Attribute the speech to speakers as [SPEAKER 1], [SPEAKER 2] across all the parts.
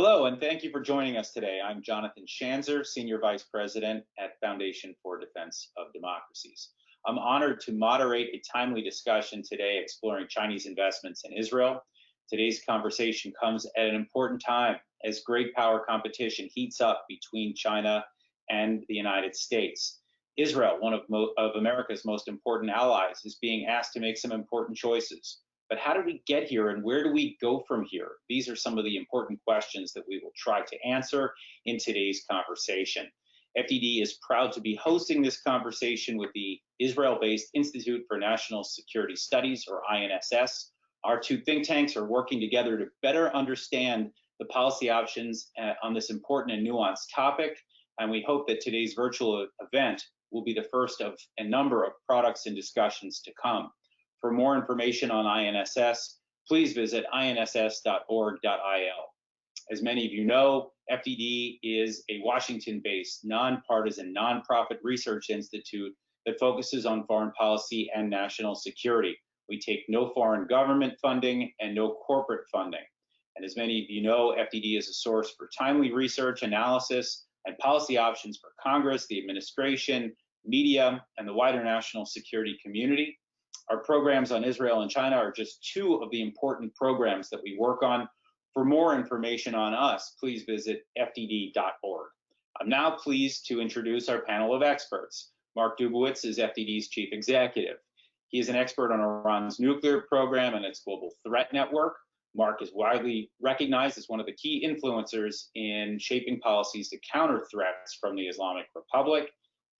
[SPEAKER 1] Hello, and thank you for joining us today. I'm Jonathan Schanzer, Senior Vice President at Foundation for Defense of Democracies. I'm honored to moderate a timely discussion today exploring Chinese investments in Israel. Today's conversation comes at an important time as great power competition heats up between China and the United States. Israel, one of America's most important allies, is being asked to make some important choices. But how did we get here and where do we go from here? These are some of the important questions that we will try to answer in today's conversation. FDD is proud to be hosting this conversation with the Israel-based Institute for National Security Studies, or INSS. Our two think tanks are working together to better understand the policy options on this important and nuanced topic, and we hope that today's virtual event will be the first of a number of products and discussions to come. For more information on INSS, please visit inss.org.il. As many of you know, FDD is a Washington-based, nonpartisan, nonprofit research institute that focuses on foreign policy and national security. We take no foreign government funding and no corporate funding. And as many of you know, FDD is a source for timely research, analysis, and policy options for Congress, the administration, media, and the wider national security community. Our programs on Israel and China are just two of the important programs that we work on. For more information on us, please visit fdd.org. I'm now pleased to introduce our panel of experts. Mark Dubowitz is FDD's chief executive. He is an expert on Iran's nuclear program and its global threat network. Mark is widely recognized as one of the key influencers in shaping policies to counter threats from the Islamic Republic.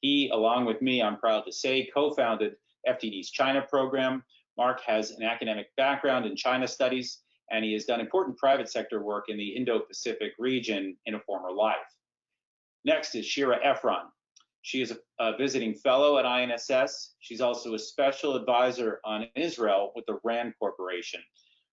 [SPEAKER 1] He, along with me, I'm proud to say, co-founded FDD's China program. Mark has an academic background in China studies, and he has done important private sector work in the Indo-Pacific region in a former life. Next is Shira Efron. She is a visiting fellow at INSS. She's also a special advisor on Israel with the RAND Corporation.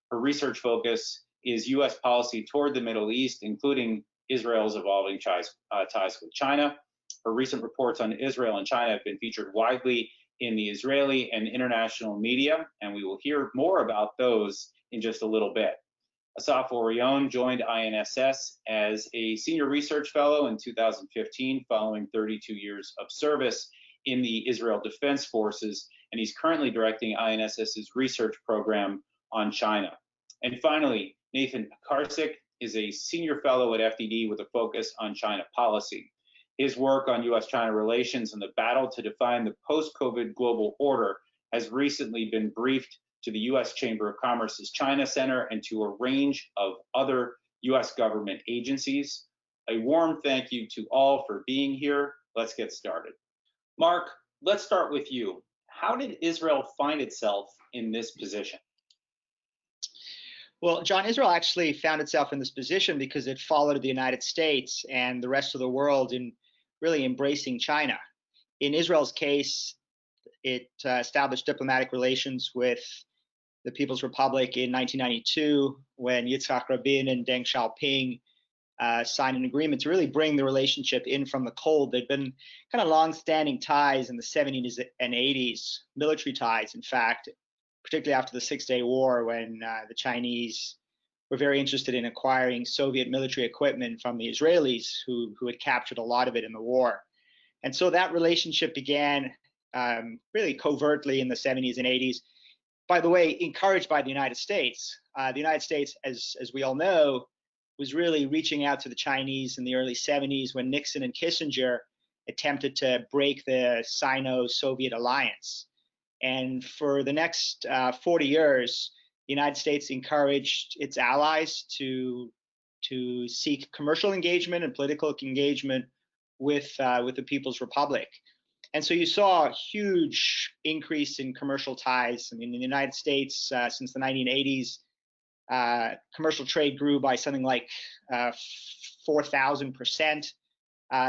[SPEAKER 1] Her research focus is U.S. policy toward the Middle East, including Israel's evolving ties with China. Her recent reports on Israel and China have been featured widely in the Israeli and international media, and we will hear more about those in just a little bit. Asaf Orion joined INSS as a senior research fellow in 2015 following 32 years of service in the Israel Defense Forces, and he's currently directing INSS's research program on China. And finally, Nathan Pekarsik is a senior fellow at FDD with a focus on China policy. His work on U.S.-China relations and the battle to define the post-COVID global order has recently been briefed to the U.S. Chamber of Commerce's China Center and to a range of other U.S. government agencies. A warm thank you to all for being here. Let's get started. Mark, let's start with you. How did Israel find itself in this position?
[SPEAKER 2] Well, John, Israel actually found itself in this position because it followed the United States and the rest of the world in really embracing China. In Israel's case, it established diplomatic relations with the People's Republic in 1992 when Yitzhak Rabin and Deng Xiaoping signed an agreement to really bring the relationship in from the cold. There'd been kind of long-standing ties in the 70s and 80s, military ties, in fact, particularly after the Six-Day War, when the Chinese were very interested in acquiring Soviet military equipment from the Israelis, who had captured a lot of it in the war. And so that relationship began really covertly in the 70s and 80s. By the way, encouraged by the United States. The United States, as we all know, was really reaching out to the Chinese in the early 70s when Nixon and Kissinger attempted to break the Sino-Soviet alliance. And for the next 40 years, the United States encouraged its allies to seek commercial engagement and political engagement with the People's Republic. And so you saw a huge increase in commercial ties. I mean, in the United States, since the 1980s, commercial trade grew by something like 4,000%.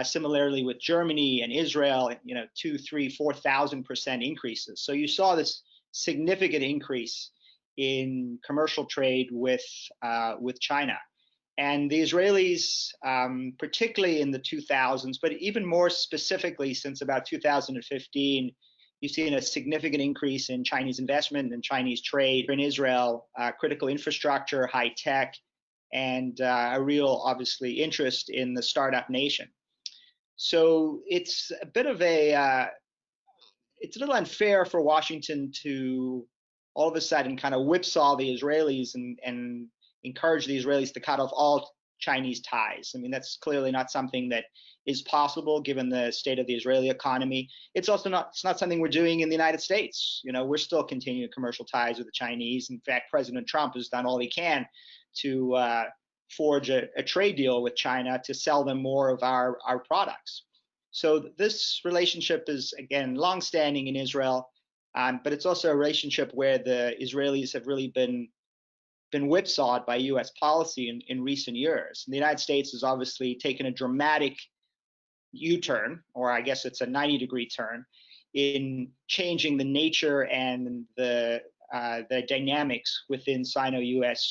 [SPEAKER 2] Similarly with Germany and Israel, 2,000, 3,000, 4,000% increases. So you saw this significant increase in commercial trade with China. And the Israelis, particularly in the 2000s, but even more specifically since about 2015, you've seen a significant increase in Chinese investment and Chinese trade in Israel, critical infrastructure, high tech, and a real, obviously, interest in the startup nation. So it's a bit of it's a little unfair for Washington to all of a sudden kind of whipsaw the Israelis and encourage the Israelis to cut off all Chinese ties. I mean, that's clearly not something that is possible given the state of the Israeli economy. It's also it's not something we're doing in the United States. You know, we're still continuing commercial ties with the Chinese. In fact, President Trump has done all he can to forge a trade deal with China to sell them more of our products. So this relationship is, again, longstanding in Israel, but it's also a relationship where the Israelis have really been whipsawed by U.S. policy in recent years. And the United States has obviously taken a dramatic U-turn, or I guess it's a 90-degree turn, in changing the nature and the dynamics within Sino-U.S.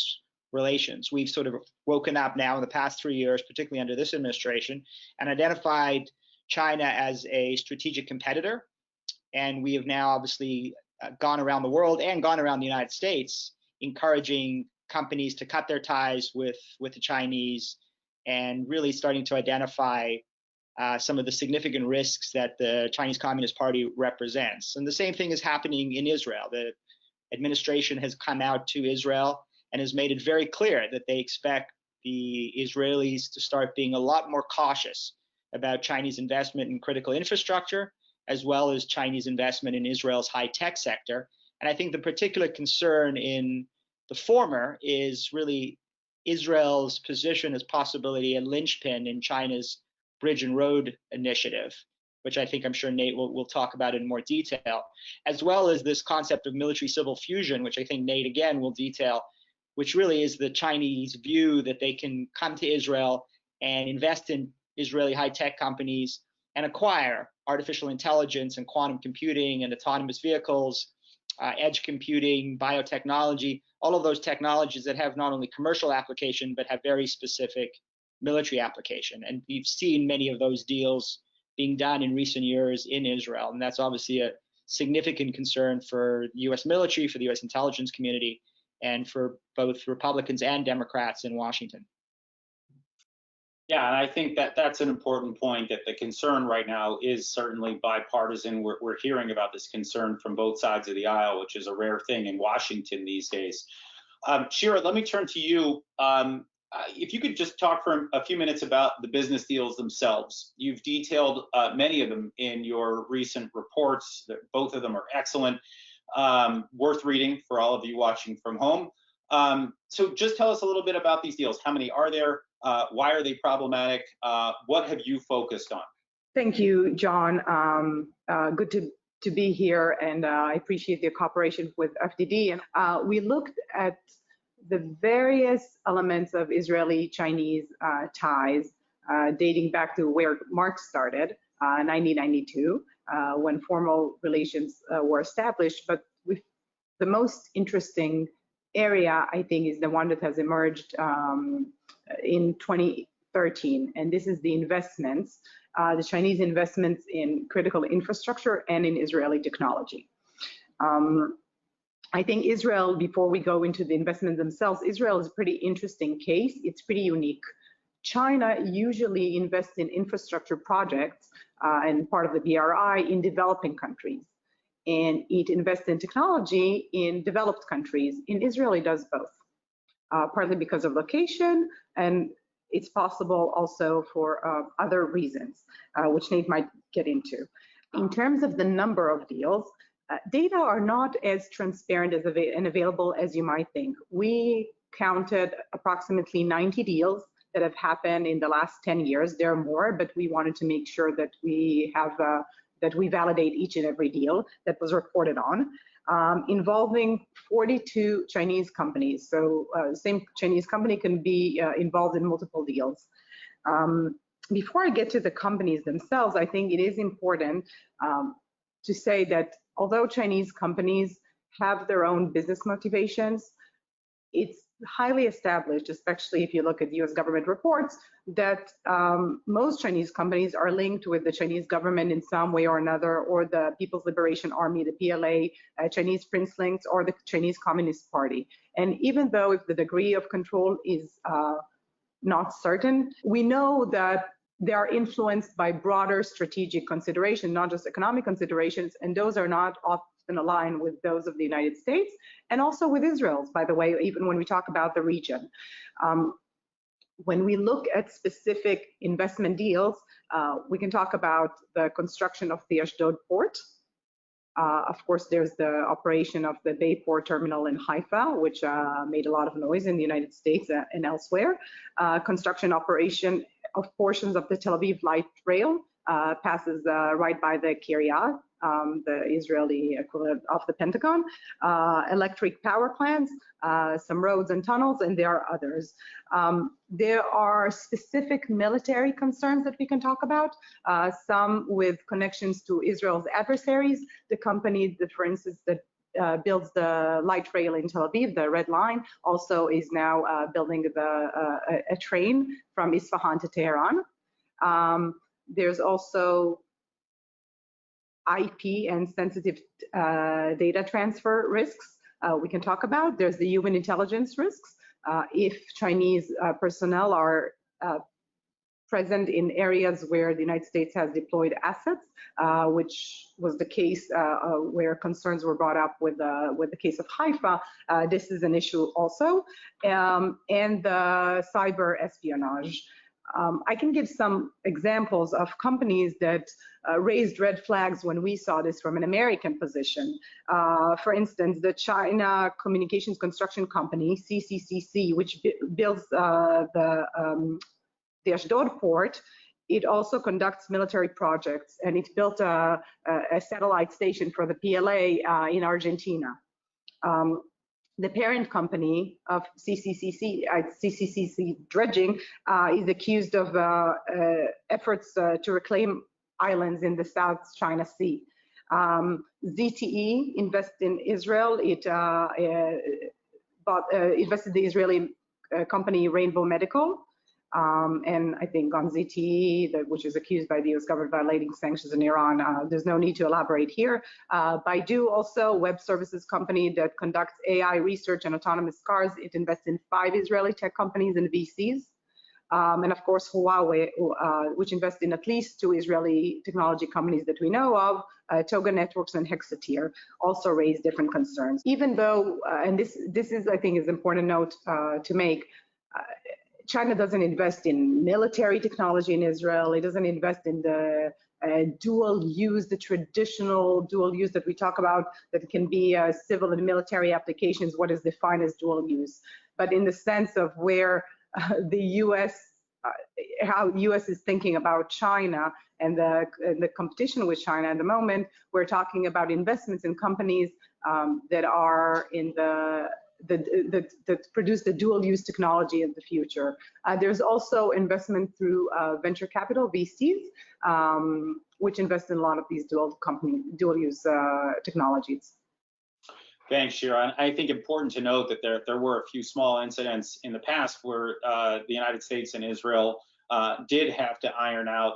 [SPEAKER 2] relations. We've sort of woken up now in the past 3 years, particularly under this administration, and identified China as a strategic competitor. And we have now obviously gone around the world and gone around the United States, encouraging companies to cut their ties with the Chinese and really starting to identify some of the significant risks that the Chinese Communist Party represents. And the same thing is happening in Israel. The administration has come out to Israel and has made it very clear that they expect the Israelis to start being a lot more cautious about Chinese investment in critical infrastructure, as well as Chinese investment in Israel's high-tech sector. And I think the particular concern in the former is really Israel's position as possibility a linchpin in China's Bridge and Road Initiative, which I think I'm sure Nate will talk about in more detail, as well as this concept of military-civil fusion, which I think Nate again will detail, which really is the Chinese view that they can come to Israel and invest in Israeli high-tech companies and acquire artificial intelligence and quantum computing and autonomous vehicles, edge computing, biotechnology, all of those technologies that have not only commercial application, but have very specific military application. And we've seen many of those deals being done in recent years in Israel. And that's obviously a significant concern for the US military, for the US intelligence community, and for both Republicans and Democrats in Washington.
[SPEAKER 1] Yeah, and I think that that's an important point, that the concern right now is certainly bipartisan. We're hearing about this concern from both sides of the aisle, which is a rare thing in Washington these days. Shira, let me turn to you. If you could just talk for a few minutes about the business deals themselves. You've detailed many of them in your recent reports. Both of them are excellent, worth reading for all of you watching from home. So just tell us a little bit about these deals. How many are there? Why are they problematic? What have you focused on?
[SPEAKER 3] Thank you, John. Good to be here, and I appreciate the cooperation with FDD. And we looked at the various elements of Israeli-Chinese ties dating back to where Marx started, 1992, when formal relations were established. But the most interesting area, I think, is the one that has emerged in 2013, and this is the investments, the Chinese investments in critical infrastructure and in Israeli technology. I think Israel, before we go into the investments themselves, Israel is a pretty interesting case. It's pretty unique. China usually invests in infrastructure projects and part of the BRI in developing countries, and it invests in technology in developed countries. In Israel, it does both, partly because of location, and it's possible also for other reasons, which Nate might get into. In terms of the number of deals, data are not as transparent and available as you might think. We counted approximately 90 deals that have happened in the last 10 years. There are more, but we wanted to make sure that we have that we validate each and every deal that was reported on, involving 42 Chinese companies. So the same Chinese company can be involved in multiple deals. Before I get to the companies themselves, I think it is important to say that although Chinese companies have their own business motivations, it's highly established, especially if you look at US government reports, that most Chinese companies are linked with the Chinese government in some way or another, or the People's Liberation Army, the PLA, Chinese Prince Links, or the Chinese Communist Party. And even though if the degree of control is not certain, we know that they are influenced by broader strategic considerations, not just economic considerations, and those are not often aligned with those of the United States, and also with Israel's, by the way, even when we talk about the region. When we look at specific investment deals, we can talk about the construction of the Ashdod port. Of course, there's the operation of the Bayport terminal in Haifa, which made a lot of noise in the United States and elsewhere. Construction operation of portions of the Tel Aviv light rail passes right by the Kiryat, the Israeli equivalent of the Pentagon, electric power plants, some roads and tunnels, and there are others. There are specific military concerns that we can talk about, some with connections to Israel's adversaries. The company that, for instance, that builds the light rail in Tel Aviv, the Red Line, also is now building a train from Isfahan to Tehran. There's also IP and sensitive data transfer risks we can talk about. There's the human intelligence risks. If Chinese personnel are present in areas where the United States has deployed assets, which was the case where concerns were brought up with the case of Haifa, this is an issue also, and the cyber espionage. I can give some examples of companies that raised red flags when we saw this from an American position. For instance, the China Communications Construction Company, CCCC, which builds the Ashdod port, it also conducts military projects, and it built a satellite station for the PLA in Argentina. The parent company of CCCC, Dredging, is accused of efforts to reclaim islands in the South China Sea. ZTE invested in Israel. It invested the Israeli company Rainbow Medical. And I think on ZTE, which is accused by the US government of violating sanctions in Iran, there's no need to elaborate here. Baidu, also web services company that conducts AI research and autonomous cars, it invests in 5 Israeli tech companies and VCs. And of course, Huawei, which invests in at least 2 Israeli technology companies that we know of, Toga Networks and Hexateer, also raise different concerns. Even though, and this is, I think, is an important note to make, China doesn't invest in military technology in Israel. It doesn't invest in the dual use, the traditional dual use that we talk about, that can be civil and military applications, what is defined as dual use. But in the sense of where the US, how US is thinking about China and the competition with China at the moment, we're talking about investments in companies that are in that produce the dual-use technology in the future. There's also investment through venture capital, VCs, which invest in a lot of these dual-use technologies.
[SPEAKER 1] Thanks, Shira. I think important to note that there were a few small incidents in the past where the United States and Israel did have to iron out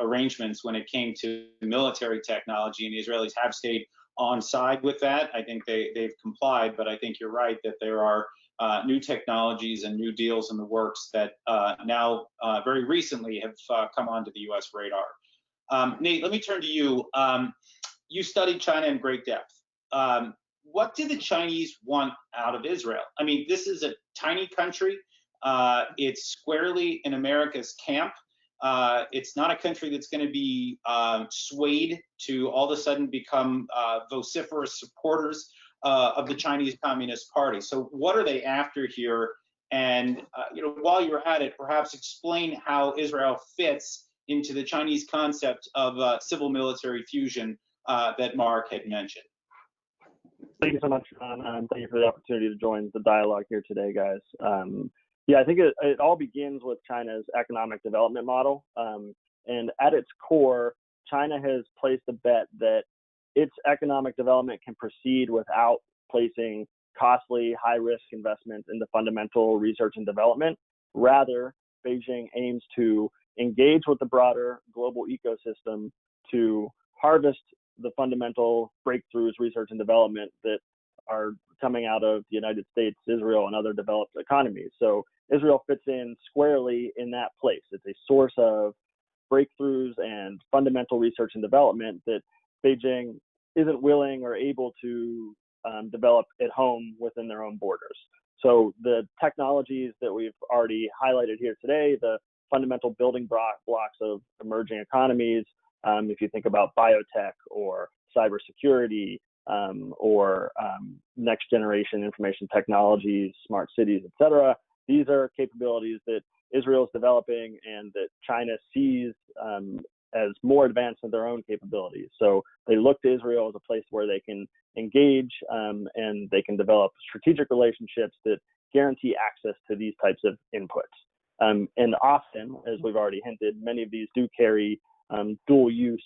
[SPEAKER 1] arrangements when it came to military technology, and the Israelis have stayed on side with that. I think they've complied, but I think you're right that there are new technologies and new deals in the works that now very recently have come onto the US radar. Nate, let me turn to you. You studied China in great depth. What do the Chinese want out of Israel? I mean, this is a tiny country. It's squarely in America's camp. It's not a country that's going to be swayed to all of a sudden become vociferous supporters of the Chinese Communist Party. So what are they after here? And while you're at it, perhaps explain how Israel fits into the Chinese concept of civil-military fusion that Mark had mentioned.
[SPEAKER 4] Thank you so much, John, and thank you for the opportunity to join the dialogue here today, guys. Yeah, I think it all begins with China's economic development model. And at its core, China has placed a bet that its economic development can proceed without placing costly, high-risk investments into fundamental research and development. Rather, Beijing aims to engage with the broader global ecosystem to harvest the fundamental breakthroughs, research and development that are coming out of the United States, Israel, and other developed economies. So Israel fits in squarely in that place. It's a source of breakthroughs and fundamental research and development that Beijing isn't willing or able to develop at home within their own borders. So the technologies that we've already highlighted here today, the fundamental building blocks of emerging economies, if you think about biotech or cybersecurity or next generation information technologies, smart cities, et cetera, these are capabilities that Israel is developing and that China sees as more advanced than their own capabilities. So they look to Israel as a place where they can engage and they can develop strategic relationships that guarantee access to these types of inputs. And often, as we've already hinted, many of these do carry dual use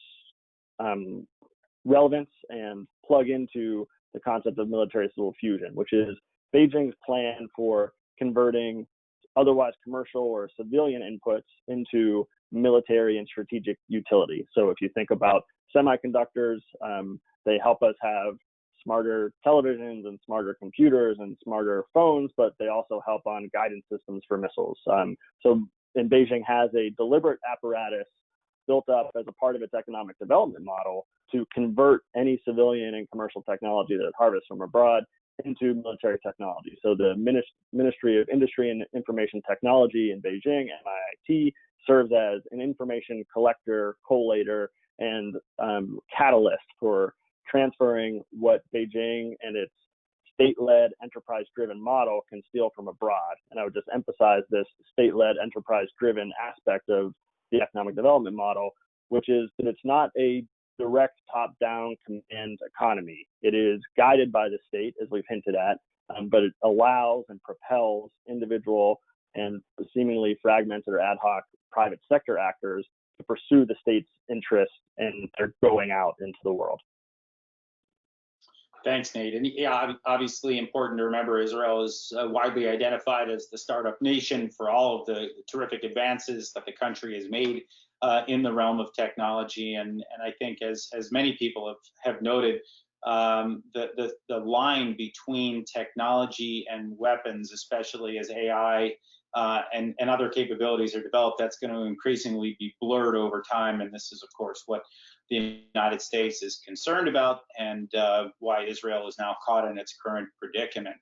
[SPEAKER 4] relevance and plug into the concept of military civil fusion, which is Beijing's plan for converting otherwise commercial or civilian inputs into military and strategic utility. So if you think about semiconductors, they help us have smarter televisions and smarter computers and smarter phones, but they also help on guidance systems for missiles. And Beijing has a deliberate apparatus built up as a part of its economic development model to convert any civilian and commercial technology that it harvests from abroad into military technology. So the Ministry of Industry and Information Technology in Beijing, MIIT, serves as an information collector, collator, and catalyst for transferring what Beijing and its state-led, enterprise-driven model can steal from abroad. And I would just emphasize this state-led, enterprise-driven aspect of the economic development model, which is that it's not a direct top-down command economy. It is guided by the state, as we've hinted at, but it allows and propels individual and seemingly fragmented or ad hoc private sector actors to pursue the state's interests, and they're going out into the world.
[SPEAKER 1] Thanks, Nate. And yeah, obviously important to remember Israel is widely identified as the startup nation for all of the terrific advances that the country has made in the realm of technology. And I think as many people have noted, the line between technology and weapons, especially as AI and other capabilities are developed, that's going to increasingly be blurred over time. And this is, of course, what the United States is concerned about, and why Israel is now caught in its current predicament.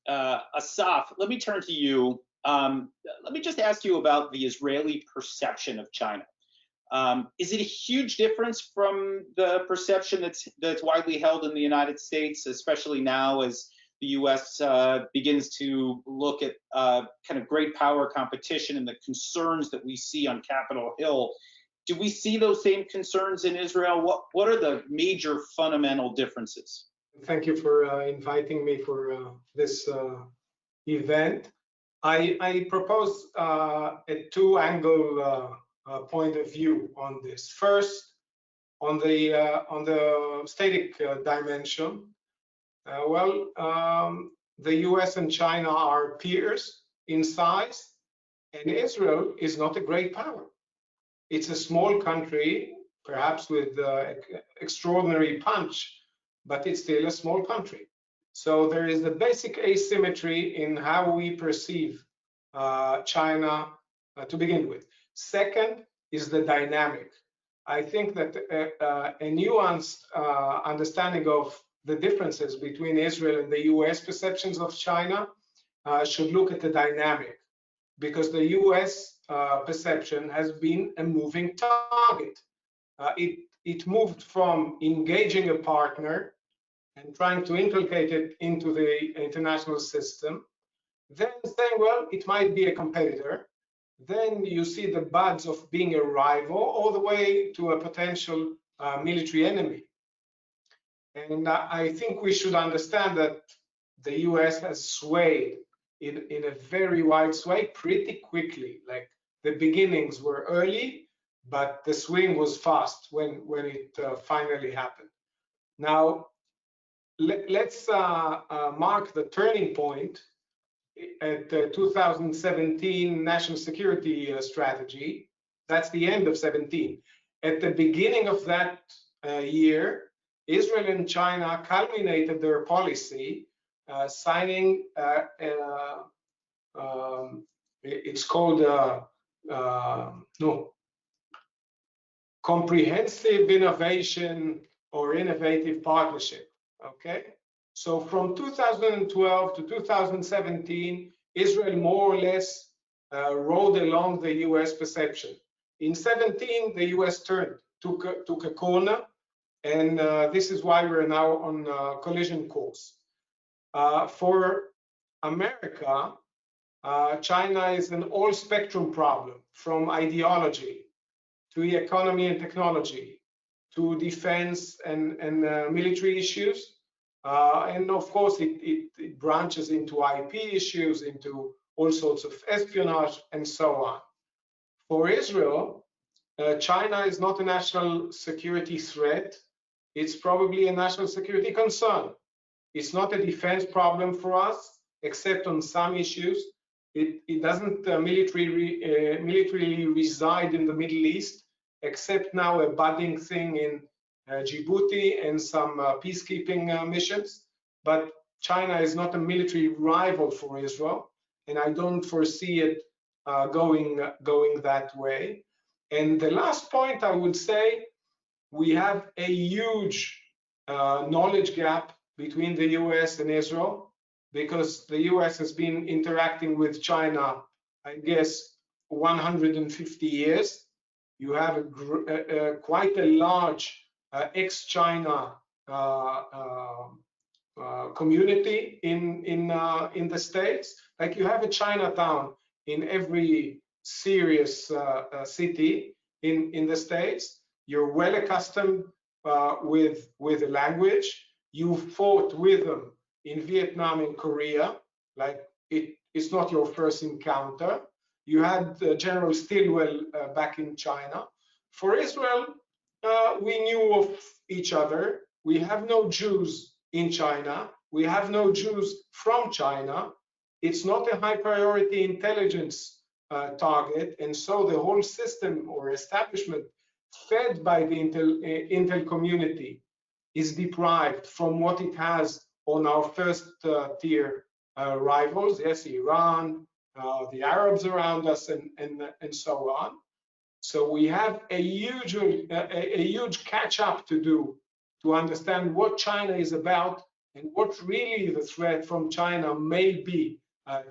[SPEAKER 1] Asaf, let me turn to you. Let me just ask you about the Israeli perception of China. Is it a huge difference from the perception that's widely held in the United States, especially now as the U.S. begins to look at kind of great power competition and the concerns that we see on Capitol Hill? Do we see those same concerns in Israel? What are the major fundamental differences?
[SPEAKER 5] Thank you for inviting me for this event. I propose a two-angle point of view on this. First, on the static dimension. The US and China are peers in size, and Israel is not a great power. It's a small country, perhaps with extraordinary punch, but it's still a small country. So there is a basic asymmetry in how we perceive China to begin with. Second is the dynamic. I think that a nuanced understanding of the differences between Israel and the US perceptions of China should look at the dynamic, because the US perception has been a moving target. It moved from engaging a partner and trying to inculcate it into the international system, then saying, well, it might be a competitor. Then you see the buds of being a rival all the way to a potential military enemy. And I think we should understand that the US has swayed in a very wide sway pretty quickly. Like the beginnings were early, but the swing was fast when it finally happened. Now, let's mark the turning point at the 2017 National Security Strategy. That's the end of 17. At the beginning of that year, Israel and China culminated their policy, signing it's called Comprehensive Innovation or Innovative Partnership. Okay, so from 2012 to 2017, Israel more or less rode along the U.S. perception. In 17, the U.S. took a corner, and this is why we're now on collision course. For America, China is an all-spectrum problem, from ideology to economy and technology to defense and military issues. And of course, it branches into IP issues, into all sorts of espionage, and so on. For Israel, China is not a national security threat. It's probably a national security concern. It's not a defense problem for us, except on some issues. It doesn't militarily reside in the Middle East, except now a budding thing in Djibouti and some peacekeeping missions. But China is not a military rival for Israel, and I don't foresee it going that way. And the last point I would say, we have a huge knowledge gap between the US and Israel, because the US has been interacting with China, I guess, 150 years. You have quite a large ex-China community in the States. Like, you have a Chinatown in every serious city in the States. You're well accustomed with the language. You fought with them in Vietnam and Korea. Like, it's not your first encounter. You had General Stilwell back in China. For Israel, we knew of each other. We have no Jews in China. We have no Jews from China. It's not a high priority intelligence target. And so the whole system or establishment fed by the Intel community is deprived from what it has on our first tier rivals, yes, Iran, the Arabs around us, and so on. So we have a huge catch up to do to understand what China is about and what really the threat from China may be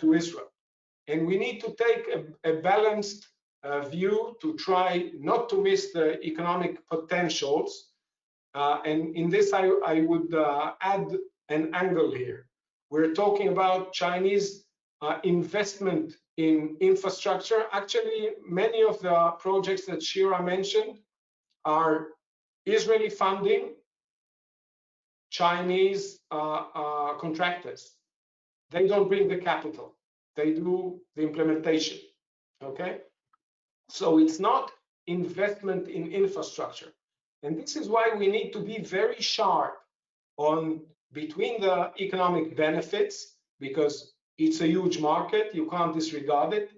[SPEAKER 5] to Israel. And we need to take a balanced view to try not to miss the economic potentials. And in this, I would add an angle here. We're talking about Chinese investment in infrastructure. Actually, many of the projects that Shira mentioned are Israeli funding, Chinese contractors. They don't bring the capital. They do the implementation, okay? So it's not investment in infrastructure. And this is why we need to be very sharp on between the economic benefits, because it's a huge market, you can't disregard it.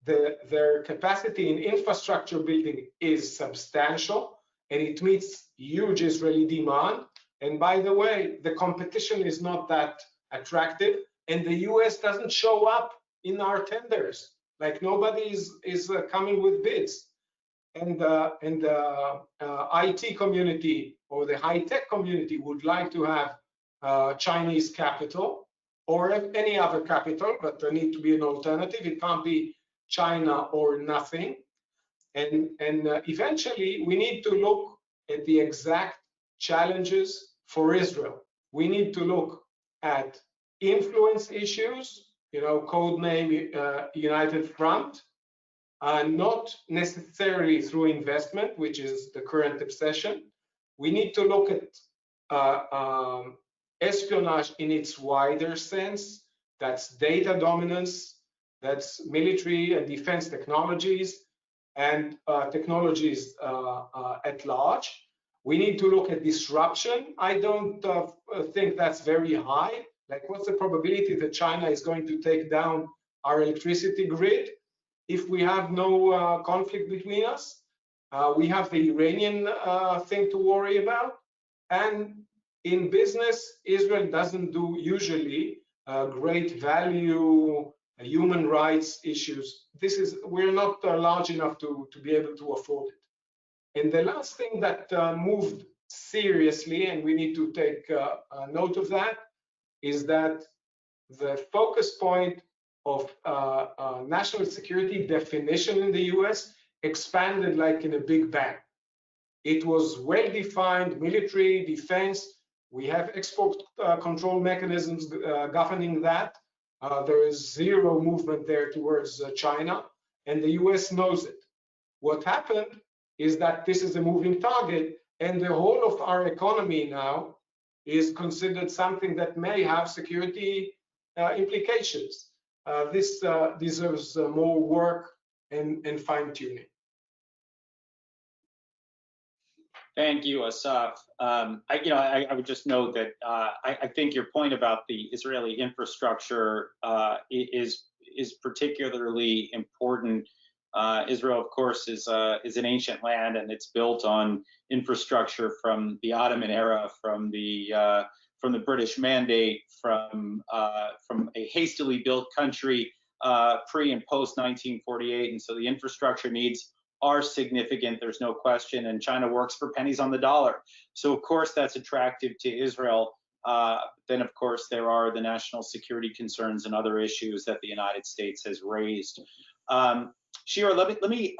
[SPEAKER 5] Their capacity in infrastructure building is substantial, and it meets huge Israeli demand. And by the way, the competition is not that attractive, and the US doesn't show up in our tenders. Like, nobody is coming with bids. And the IT community or the high-tech community would like to have Chinese capital or any other capital, but there needs to be an alternative. It can't be China or nothing. And eventually, we need to look at the exact challenges for Israel. We need to look at influence issues, codename United Front, not necessarily through investment, which is the current obsession. We need to look at espionage in its wider sense. That's data dominance, that's military and defense technologies, and technologies at large. We need to look at disruption. I don't think that's very high. Like, what's the probability that China is going to take down our electricity grid if we have no conflict between us? We have the Iranian thing to worry about. And in business, Israel doesn't do usually great value human rights issues. We're not large enough to be able to afford it. And the last thing that moved seriously, and we need to take note of that, is that the focus point of national security definition in the US expanded like in a big bang. It was well-defined military defense. We have export control mechanisms governing that. There is zero movement there towards China, and the US knows it. What happened is that this is a moving target, and the whole of our economy now is considered something that may have security implications. This deserves more work and fine-tuning.
[SPEAKER 1] Thank you, Asaf. I would just note that I think your point about the Israeli infrastructure is particularly important. Israel, of course, is an ancient land, and it's built on infrastructure from the Ottoman era, from the British Mandate, from a hastily built country pre and post 1948, and so the infrastructure needs are significant, there's no question, and China works for pennies on the dollar. So of course that's attractive to Israel. Then of course there are the national security concerns and other issues that the United States has raised. Shira, let me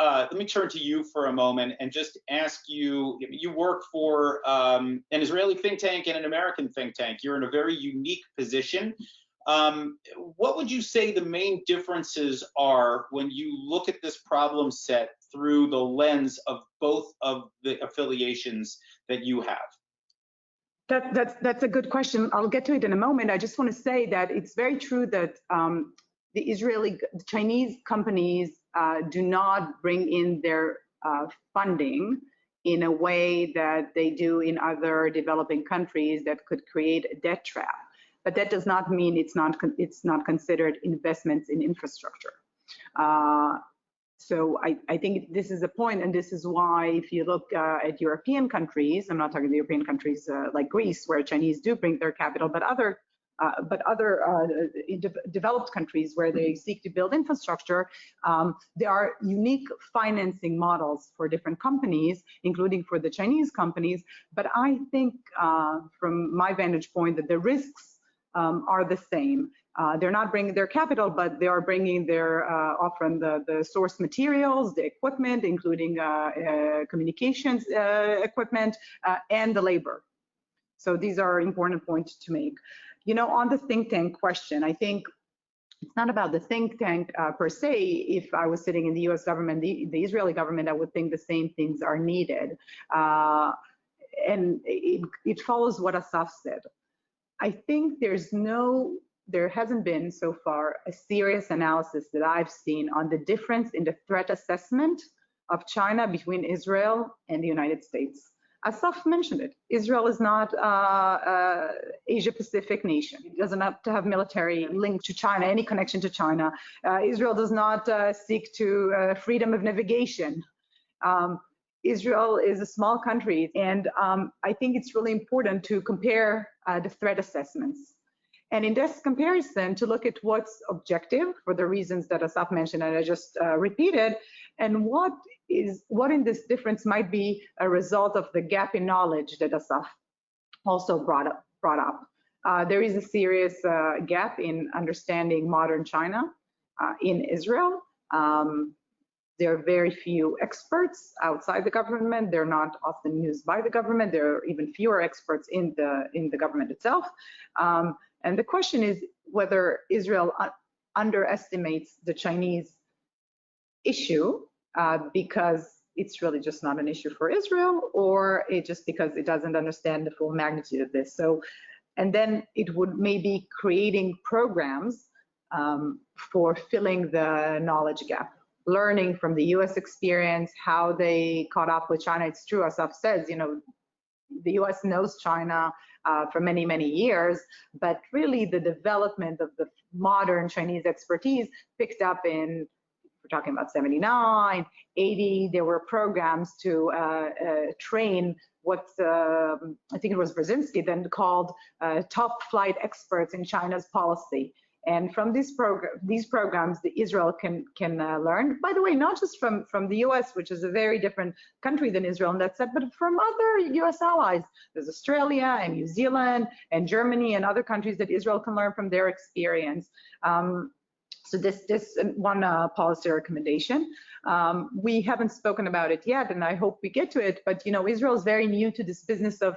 [SPEAKER 1] turn to you for a moment and just ask you, you work for an Israeli think tank and an American think tank. You're in a very unique position. What would you say the main differences are when you look at this problem set through the lens of both of the affiliations that you have?
[SPEAKER 3] That's a good question. I'll get to it in a moment. I just want to say that it's very true that the Chinese companies do not bring in their funding in a way that they do in other developing countries that could create a debt trap. But that does not mean it's not considered investments in infrastructure. So I think this is a point, and this is why if you look at European countries, I'm not talking the European countries like Greece, where Chinese do bring their capital, but other developed countries where they seek to build infrastructure, there are unique financing models for different companies, including for the Chinese companies. But I think from my vantage point that the risks are the same. They're not bringing their capital, but they are bringing their often the source materials, the equipment, including communications equipment, and the labor. So these are important points to make. You know, on the think tank question, I think it's not about the think tank per se. If I was sitting in the US government, the Israeli government, I would think the same things are needed. And it follows what Asaf said. I think there hasn't been so far a serious analysis that I've seen on the difference in the threat assessment of China between Israel and the United States. Asaf mentioned it. Israel is not an Asia-Pacific nation. It doesn't have to have military link to China, any connection to China. Israel does not seek to freedom of navigation. Israel is a small country, and I think it's really important to compare the threat assessments. And in this comparison, to look at what's objective for the reasons that Asaf mentioned and I just repeated, and what in this difference might be a result of the gap in knowledge that Asaf also brought up. There is a serious gap in understanding modern China in Israel. There are very few experts outside the government. They're not often used by the government. There are even fewer experts in the government itself. And the question is whether Israel underestimates the Chinese issue because it's really just not an issue for Israel, or just because it doesn't understand the full magnitude of this. So, and then it would maybe creating programs for filling the knowledge gap, learning from the US experience, how they caught up with China. It's true, Asaf says, you know, the US knows China for many, many years, but really the development of the modern Chinese expertise picked up in, we're talking about 79, 80, there were programs to train what I think it was Brzezinski then called top flight experts in China's policy. And from these programs, the Israel can learn. By the way, not just from the U.S., which is a very different country than Israel in that sense, but from other U.S. allies. There's Australia and New Zealand and Germany and other countries that Israel can learn from their experience. So this one policy recommendation. We haven't spoken about it yet, and I hope we get to it. But Israel is very new to this business of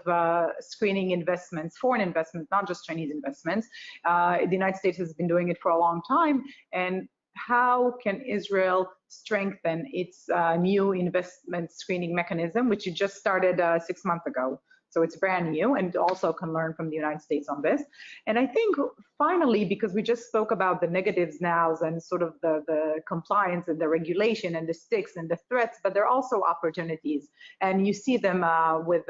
[SPEAKER 3] screening investments, foreign investments, not just Chinese investments. The United States has been doing it for a long time. And how can Israel strengthen its new investment screening mechanism, which it just started 6 months ago? So it's brand new, and also can learn from the United States on this. And I think finally, because we just spoke about the negatives now and sort of the compliance and the regulation and the sticks and the threats, but there are also opportunities. And you see them with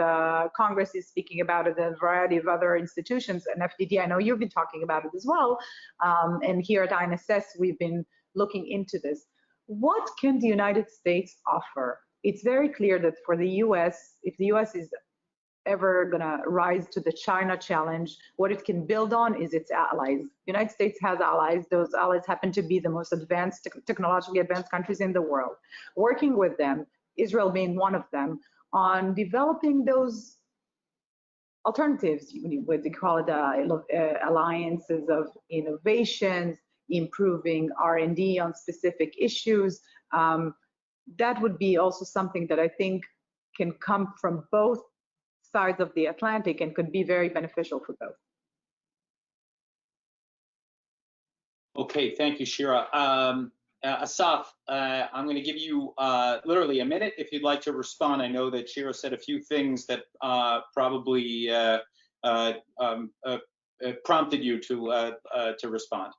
[SPEAKER 3] Congress is speaking about it, a variety of other institutions, and FDD, I know you've been talking about it as well. And here at INSS, we've been looking into this. What can the United States offer? It's very clear that for the US, if the US is ever going to rise to the China challenge, what it can build on is its allies. The United States has allies. Those allies happen to be the most advanced, technologically advanced countries in the world. Working with them, Israel being one of them, on developing those alternatives, what they call it, alliances of innovations, improving R&D on specific issues. That would be also something that I think can come from both sides of the Atlantic and could be very beneficial for both.
[SPEAKER 1] Okay, thank you, Shira. Asaf, I'm going to give you literally a minute if you'd like to respond. I know that Shira said a few things that probably prompted you to respond.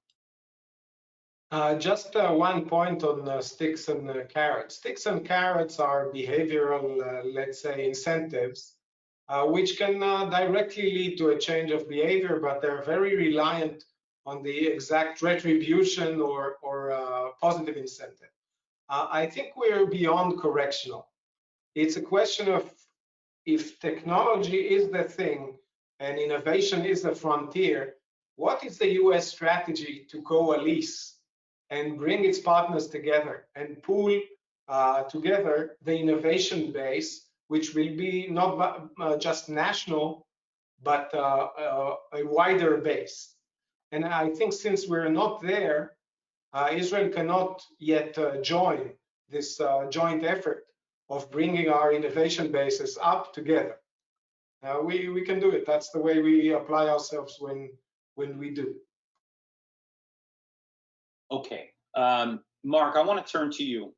[SPEAKER 5] Just one point on sticks and carrots. Sticks and carrots are behavioral, let's say, incentives, which can directly lead to a change of behavior, but they're very reliant on the exact retribution or positive incentive. I think we're beyond correctional. It's a question of if technology is the thing and innovation is the frontier, what is the US strategy to coalesce and bring its partners together and pool together the innovation base, which will be not just national, but a wider base. And I think since we're not there, Israel cannot yet join this joint effort of bringing our innovation bases up together. We can do it. That's the way we apply ourselves when we do.
[SPEAKER 1] Okay, Mark, I want to turn to you.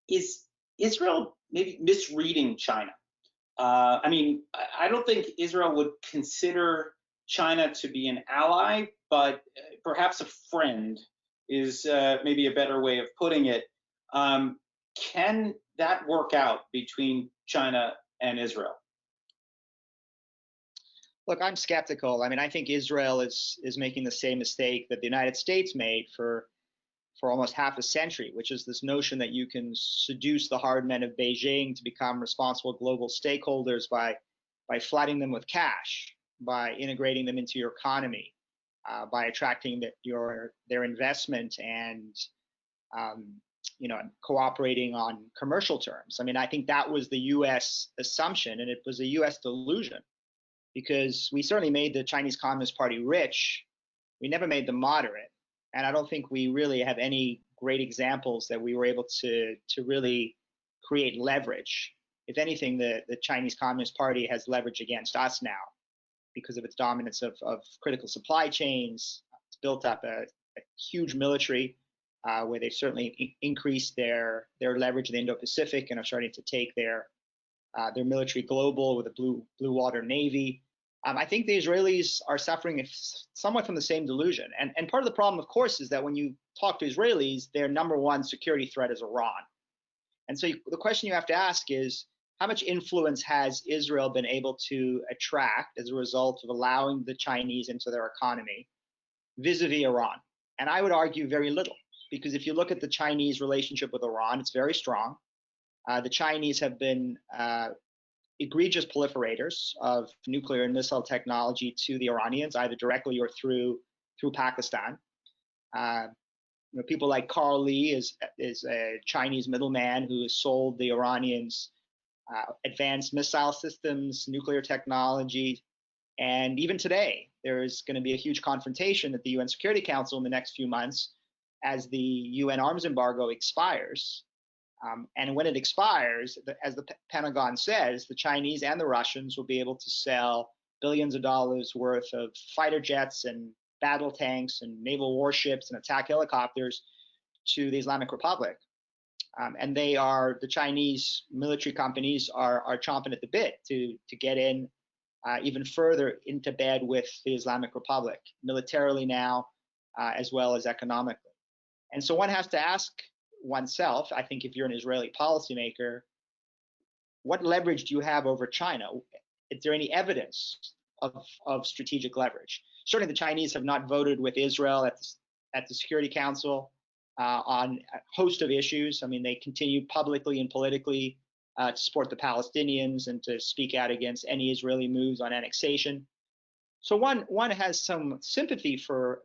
[SPEAKER 1] Is Israel maybe misreading China? I mean, I don't think Israel would consider China to be an ally, but perhaps a friend is maybe a better way of putting it. Can that work out between China and Israel?
[SPEAKER 2] Look, I'm skeptical. I mean, I think Israel is making the same mistake that the United States made for almost half a century, which is this notion that you can seduce the hard men of Beijing to become responsible global stakeholders by flooding them with cash, by integrating them into your economy, by attracting their investment and cooperating on commercial terms. I mean, I think that was the U.S. assumption, and it was a U.S. delusion, because we certainly made the Chinese Communist Party rich. We never made them moderate. And I don't think we really have any great examples that we were able to really create leverage. If anything, the Chinese Communist Party has leverage against us now because of its dominance of critical supply chains. It's built up a huge military where they've certainly increased their leverage in the Indo-Pacific and are starting to take their military global with a blue water navy. I think the Israelis are suffering somewhat from the same delusion. And part of the problem, of course, is that when you talk to Israelis, their number one security threat is Iran. And so the question you have to ask is, how much influence has Israel been able to attract as a result of allowing the Chinese into their economy vis-a-vis Iran? And I would argue very little, because if you look at the Chinese relationship with Iran, it's very strong. The Chinese have been egregious proliferators of nuclear and missile technology to the Iranians, either directly or through Pakistan. People like Carl Lee is a Chinese middleman who has sold the Iranians advanced missile systems, nuclear technology, and even today there is going to be a huge confrontation at the UN Security Council in the next few months as the UN arms embargo expires. And when it expires, as the Pentagon says, the Chinese and the Russians will be able to sell billions of dollars worth of fighter jets and battle tanks and naval warships and attack helicopters to the Islamic Republic. And the Chinese military companies are chomping at the bit to get in even further into bed with the Islamic Republic, militarily now, as well as economically. And so one has to ask oneself, I think if you're an Israeli policymaker, what leverage do you have over China? Is there any evidence of strategic leverage? Certainly the Chinese have not voted with Israel at the Security Council on a host of issues. I mean, they continue publicly and politically to support the Palestinians and to speak out against any Israeli moves on annexation. So one has some sympathy for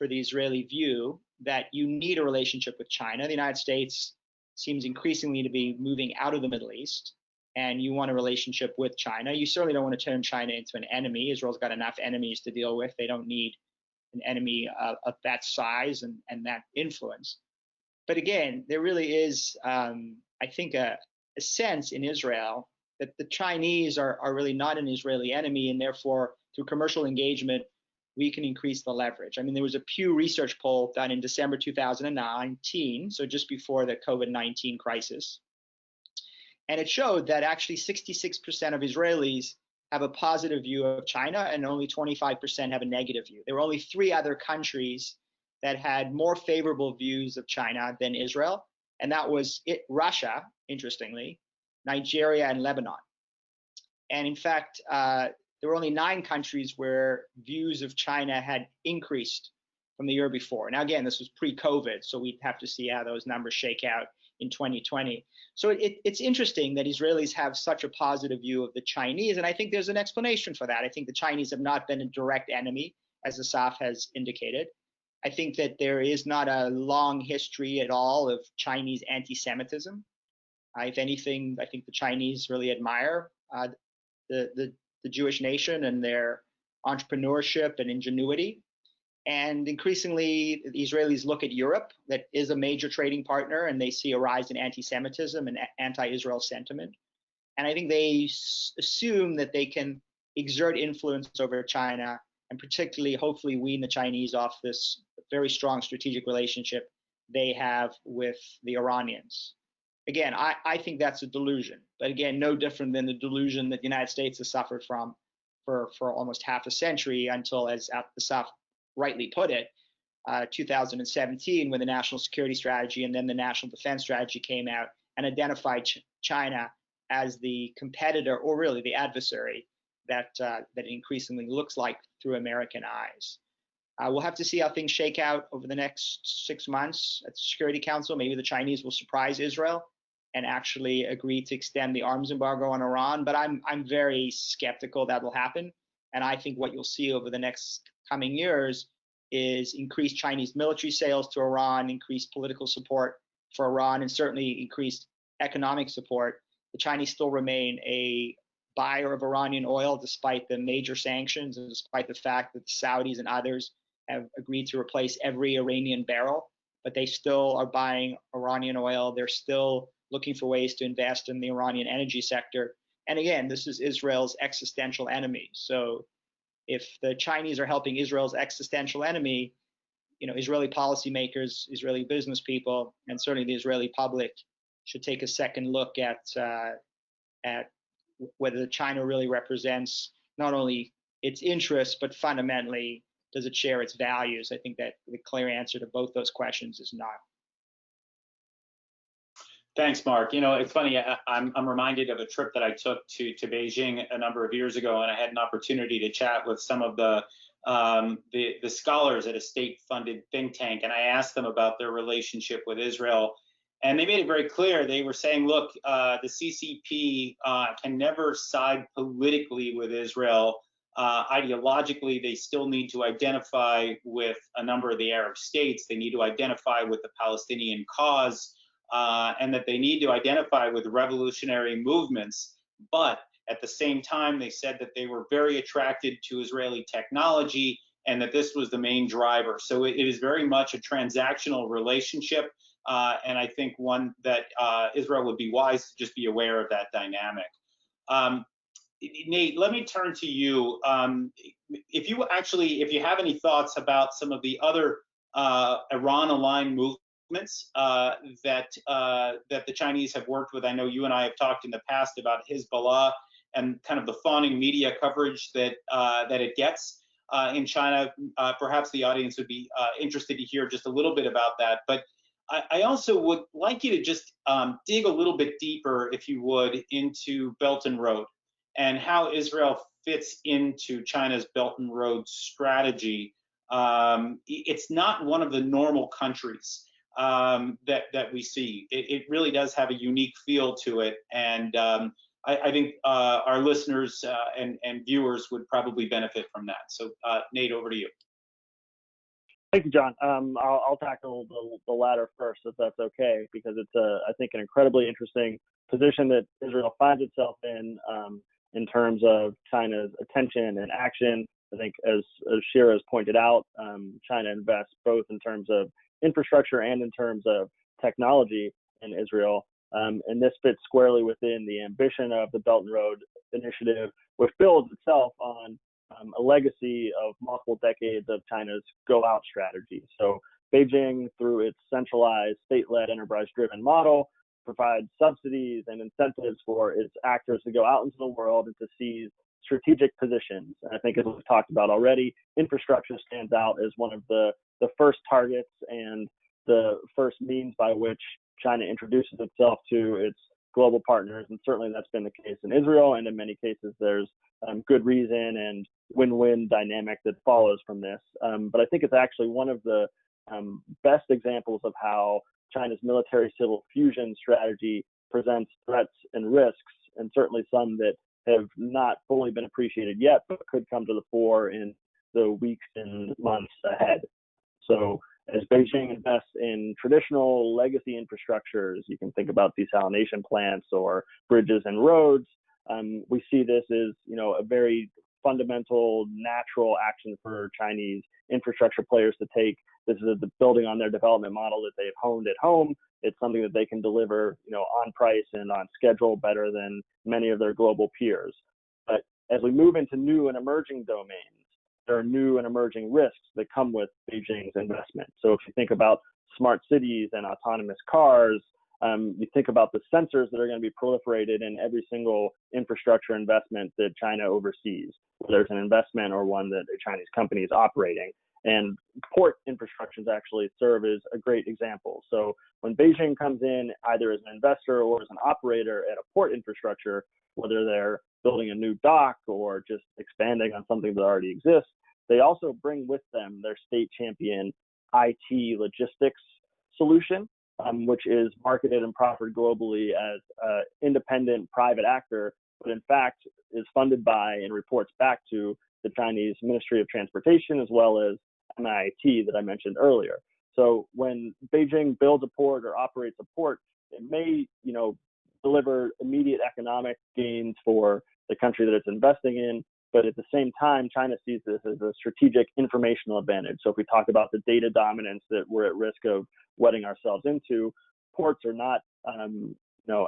[SPEAKER 2] the Israeli view that you need a relationship with China. The United States seems increasingly to be moving out of the Middle East, and you want a relationship with China. You certainly don't want to turn China into an enemy. Israel's got enough enemies to deal with. They don't need an enemy of that size and that influence. But again, there really is, I think, a sense in Israel that the Chinese are really not an Israeli enemy, and therefore, through commercial engagement, we can increase the leverage. I mean, there was a Pew Research poll done in December 2019, so just before the COVID-19 crisis. And it showed that actually 66% of Israelis have a positive view of China and only 25% have a negative view. There were only 3 other countries that had more favorable views of China than Israel, and that was Russia, interestingly, Nigeria, and Lebanon. And in fact, there were only 9 countries where views of China had increased from the year before. Now, again, this was pre-COVID, so we'd have to see how those numbers shake out in 2020. So it's interesting that Israelis have such a positive view of the Chinese, and I think there's an explanation for that. I think the Chinese have not been a direct enemy, as Asaf has indicated. I think that there is not a long history at all of Chinese anti-Semitism. If anything, I think the Chinese really admire the Jewish nation and their entrepreneurship and ingenuity. And increasingly, the Israelis look at Europe, that is a major trading partner, and they see a rise in anti-Semitism and anti-Israel sentiment. And I think they assume that they can exert influence over China, and particularly, hopefully, wean the Chinese off this very strong strategic relationship they have with the Iranians. Again, I think that's a delusion, but again, no different than the delusion that the United States has suffered from for almost half a century until, as Asaf rightly put it, 2017, when the National Security Strategy and then the National Defense Strategy came out and identified China as the competitor, or really the adversary, that increasingly looks like through American eyes. We'll have to see how things shake out over the next 6 months at the Security Council. Maybe the Chinese will surprise Israel and actually agree to extend the arms embargo on Iran, but I'm very skeptical that will happen. And I think what you'll see over the next coming years is increased Chinese military sales to Iran, increased political support for Iran, and certainly increased economic support. The Chinese still remain a buyer of Iranian oil despite the major sanctions and despite the fact that the Saudis and others have agreed to replace every Iranian barrel, but they still are buying Iranian oil. They're still looking for ways to invest in the Iranian energy sector. And again, this is Israel's existential enemy. So if the Chinese are helping Israel's existential enemy, Israeli policymakers, Israeli business people, and certainly the Israeli public should take a second look at whether China really represents not only its interests, but fundamentally, does it share its values? I think that the clear answer to both those questions is no.
[SPEAKER 1] Thanks, Mark. You know, it's funny. I'm reminded of a trip that I took to Beijing a number of years ago, and I had an opportunity to chat with some of the scholars at a state-funded think tank, and I asked them about their relationship with Israel, and they made it very clear. They were saying, look, the CCP can never side politically with Israel. Ideologically, they still need to identify with a number of the Arab states. They need to identify with the Palestinian cause. And that they need to identify with revolutionary movements. But at the same time, they said that they were very attracted to Israeli technology and that this was the main driver. So it is very much a transactional relationship. And I think one that Israel would be wise to just be aware of that dynamic. Nate, let me turn to you. If you have any thoughts about some of the other Iran-aligned movements that the Chinese have worked with. I know you and I have talked in the past about Hezbollah and kind of the fawning media coverage that it gets in China. Perhaps the audience would be interested to hear just a little bit about that. But I also would like you to just dig a little bit deeper, if you would, into Belt and Road and how Israel fits into China's Belt and Road strategy. It's not one of the normal countries that we see. It really does have a unique feel to it, and I think our listeners and viewers would probably benefit from that. So, Nate, over to you.
[SPEAKER 4] Thank you, John. I'll tackle the latter first, if that's okay, because it's I think an incredibly interesting position that Israel finds itself in terms of China's attention and action. I think, as Shira has pointed out, China invests both in terms of infrastructure and in terms of technology in Israel. And this fits squarely within the ambition of the Belt and Road Initiative, which builds itself on a legacy of multiple decades of China's go-out strategy. So Beijing, through its centralized state-led enterprise-driven model, provides subsidies and incentives for its actors to go out into the world and to seize strategic positions. And I think, as we've talked about already, infrastructure stands out as one of the first targets and the first means by which China introduces itself to its global partners. And certainly that's been the case in Israel. And in many cases, there's good reason and win-win dynamic that follows from this. But I think it's actually one of the best examples of how China's military-civil fusion strategy presents threats and risks, and certainly some that have not fully been appreciated yet, but could come to the fore in the weeks and months ahead. So as Beijing invests in traditional legacy infrastructures, you can think about desalination plants or bridges and roads. We see this as, a very fundamental, natural action for Chinese infrastructure players to take. This is building on their development model that they've honed at home. It's something that they can deliver, on price and on schedule better than many of their global peers. But as we move into new and emerging domains, there are new and emerging risks that come with Beijing's investment. So if you think about smart cities and autonomous cars, you think about the sensors that are going to be proliferated in every single infrastructure investment that China oversees, whether it's an investment or one that a Chinese company is operating. And port infrastructures actually serve as a great example. So when Beijing comes in, either as an investor or as an operator at a port infrastructure, whether they're building a new dock or just expanding on something that already exists, they also bring with them their state champion IT logistics solution, which is marketed and proffered globally as an independent private actor, but in fact is funded by and reports back to the Chinese Ministry of Transportation, as well as MIT that I mentioned earlier. So when Beijing builds a port or operates a port, it may, deliver immediate economic gains for the country that it's investing in, but at the same time, China sees this as a strategic informational advantage. So if we talk about the data dominance that we're at risk of wedding ourselves into, ports are not,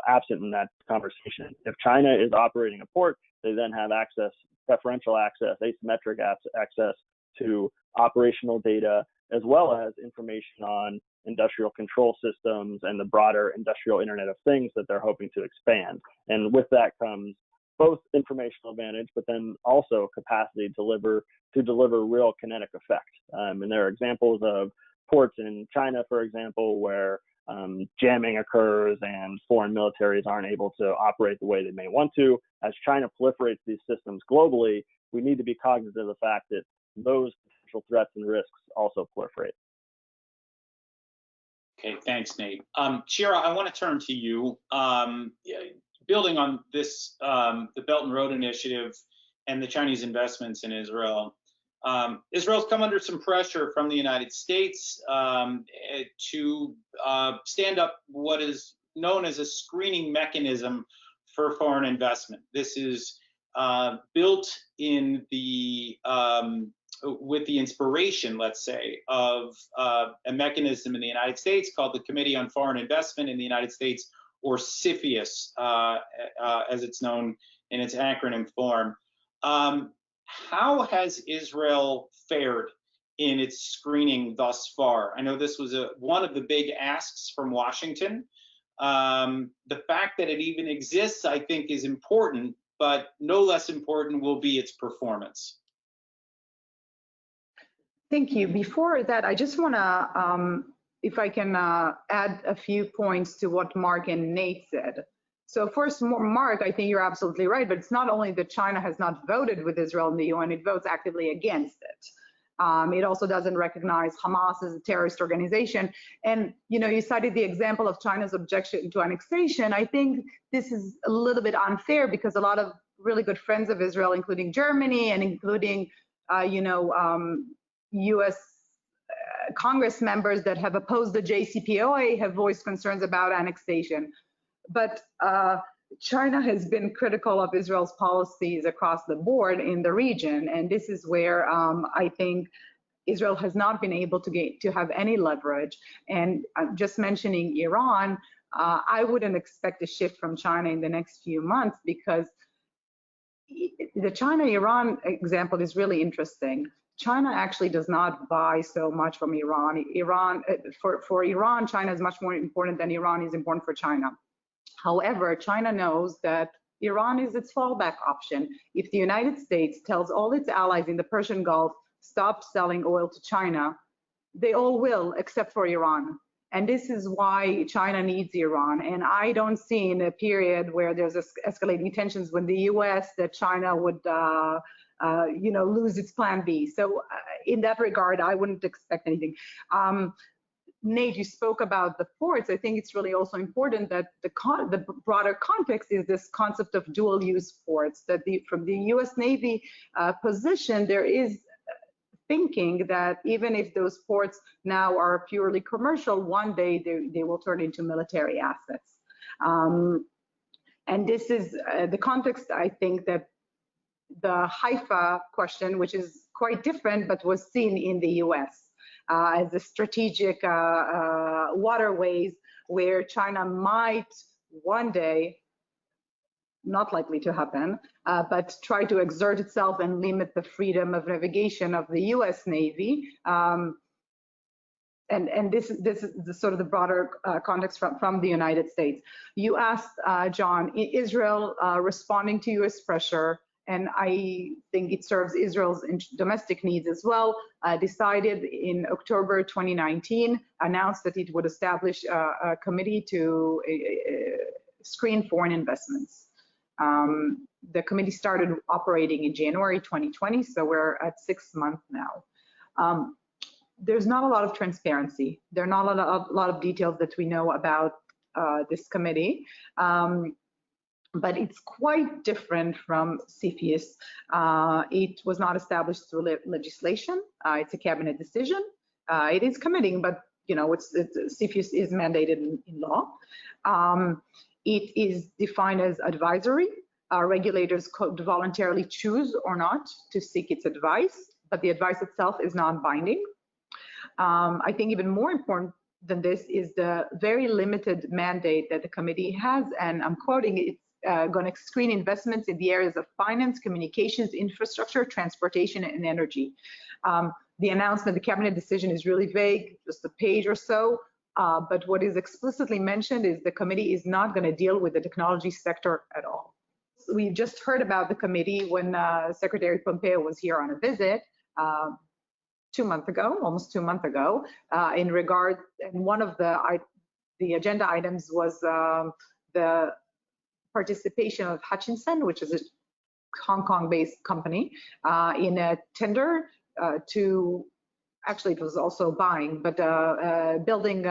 [SPEAKER 4] absent in that conversation. If China is operating a port, they then have access, preferential access, asymmetric access to operational data, as well as information on industrial control systems and the broader industrial Internet of Things that they're hoping to expand. And with that comes both informational advantage, but then also capacity to deliver real kinetic effect. And there are examples of ports in China, for example, where jamming occurs and foreign militaries aren't able to operate the way they may want to. As China proliferates these systems globally, we need to be cognizant of the fact that those potential threats and risks also proliferate.
[SPEAKER 1] Okay, thanks, Nate. Shira, I want to turn to you. Building on this, the Belt and Road Initiative and the Chinese investments in Israel, Israel's come under some pressure from the United States to stand up what is known as a screening mechanism for foreign investment. This is built in the with the inspiration, let's say, of a mechanism in the United States called the Committee on Foreign Investment in the United States, or CFIUS, as it's known in its acronym form. How has Israel fared in its screening thus far? I know this was one of the big asks from Washington. The fact that it even exists, I think, is important, but no less important will be its performance.
[SPEAKER 3] Thank you. Before that, I just want to, if I can add a few points to what Mark and Nate said. So first, Mark, I think you're absolutely right, but it's not only that China has not voted with Israel in the UN, it votes actively against it. It also doesn't recognize Hamas as a terrorist organization. And, you know, you cited the example of China's objection to annexation. I think this is a little bit unfair because a lot of really good friends of Israel, including Germany and including, US Congress members that have opposed the JCPOA have voiced concerns about annexation. But China has been critical of Israel's policies across the board in the region, and this is where I think Israel has not been able to have any leverage. And just mentioning Iran, I wouldn't expect a shift from China in the next few months, because the China-Iran example is really interesting. China actually does not buy so much from Iran. For Iran, China is much more important than Iran is important for China. However, China knows that Iran is its fallback option. If the United States tells all its allies in the Persian Gulf, stop selling oil to China, they all will, except for Iran. And this is why China needs Iran. And I don't see in a period where there's escalating tensions with the US that China would lose its plan B. So in that regard, I wouldn't expect anything. Nate, you spoke about the ports. I think it's really also important that the broader context is this concept of dual-use ports, that from the US Navy position, there is thinking that even if those ports now are purely commercial, one day they will turn into military assets. And this is the context, I think, that the Haifa question, which is quite different, but was seen in the US as a strategic waterways where China might one day, not likely to happen, but try to exert itself and limit the freedom of navigation of the US Navy. And this is the sort of the broader context from the United States. You asked, John, Israel responding to US pressure, and I think it serves Israel's domestic needs as well, decided in October 2019, announced that it would establish a committee to screen foreign investments. The committee started operating in January 2020, so we're at 6 months now. There's not a lot of transparency. There are not a lot of details that we know about this committee. But it's quite different from CFIUS. It was not established through legislation. It's a cabinet decision. It is committing, but CFIUS is mandated in law. It is defined as advisory. Regulators could voluntarily choose or not to seek its advice, but the advice itself is non-binding. I think even more important than this is the very limited mandate that the committee has, and I'm quoting, it's going to screen investments in the areas of finance, communications, infrastructure, transportation, and energy. The announcement, the cabinet decision is really vague, just a page or so, but what is explicitly mentioned is the committee is not going to deal with the technology sector at all. We just heard about the committee when Secretary Pompeo was here on a visit 2 months ago, almost 2 months ago, in regard, and one of the the agenda items was the participation of Hutchinson, which is a Hong Kong-based company, in a tender to, actually it was also buying, but building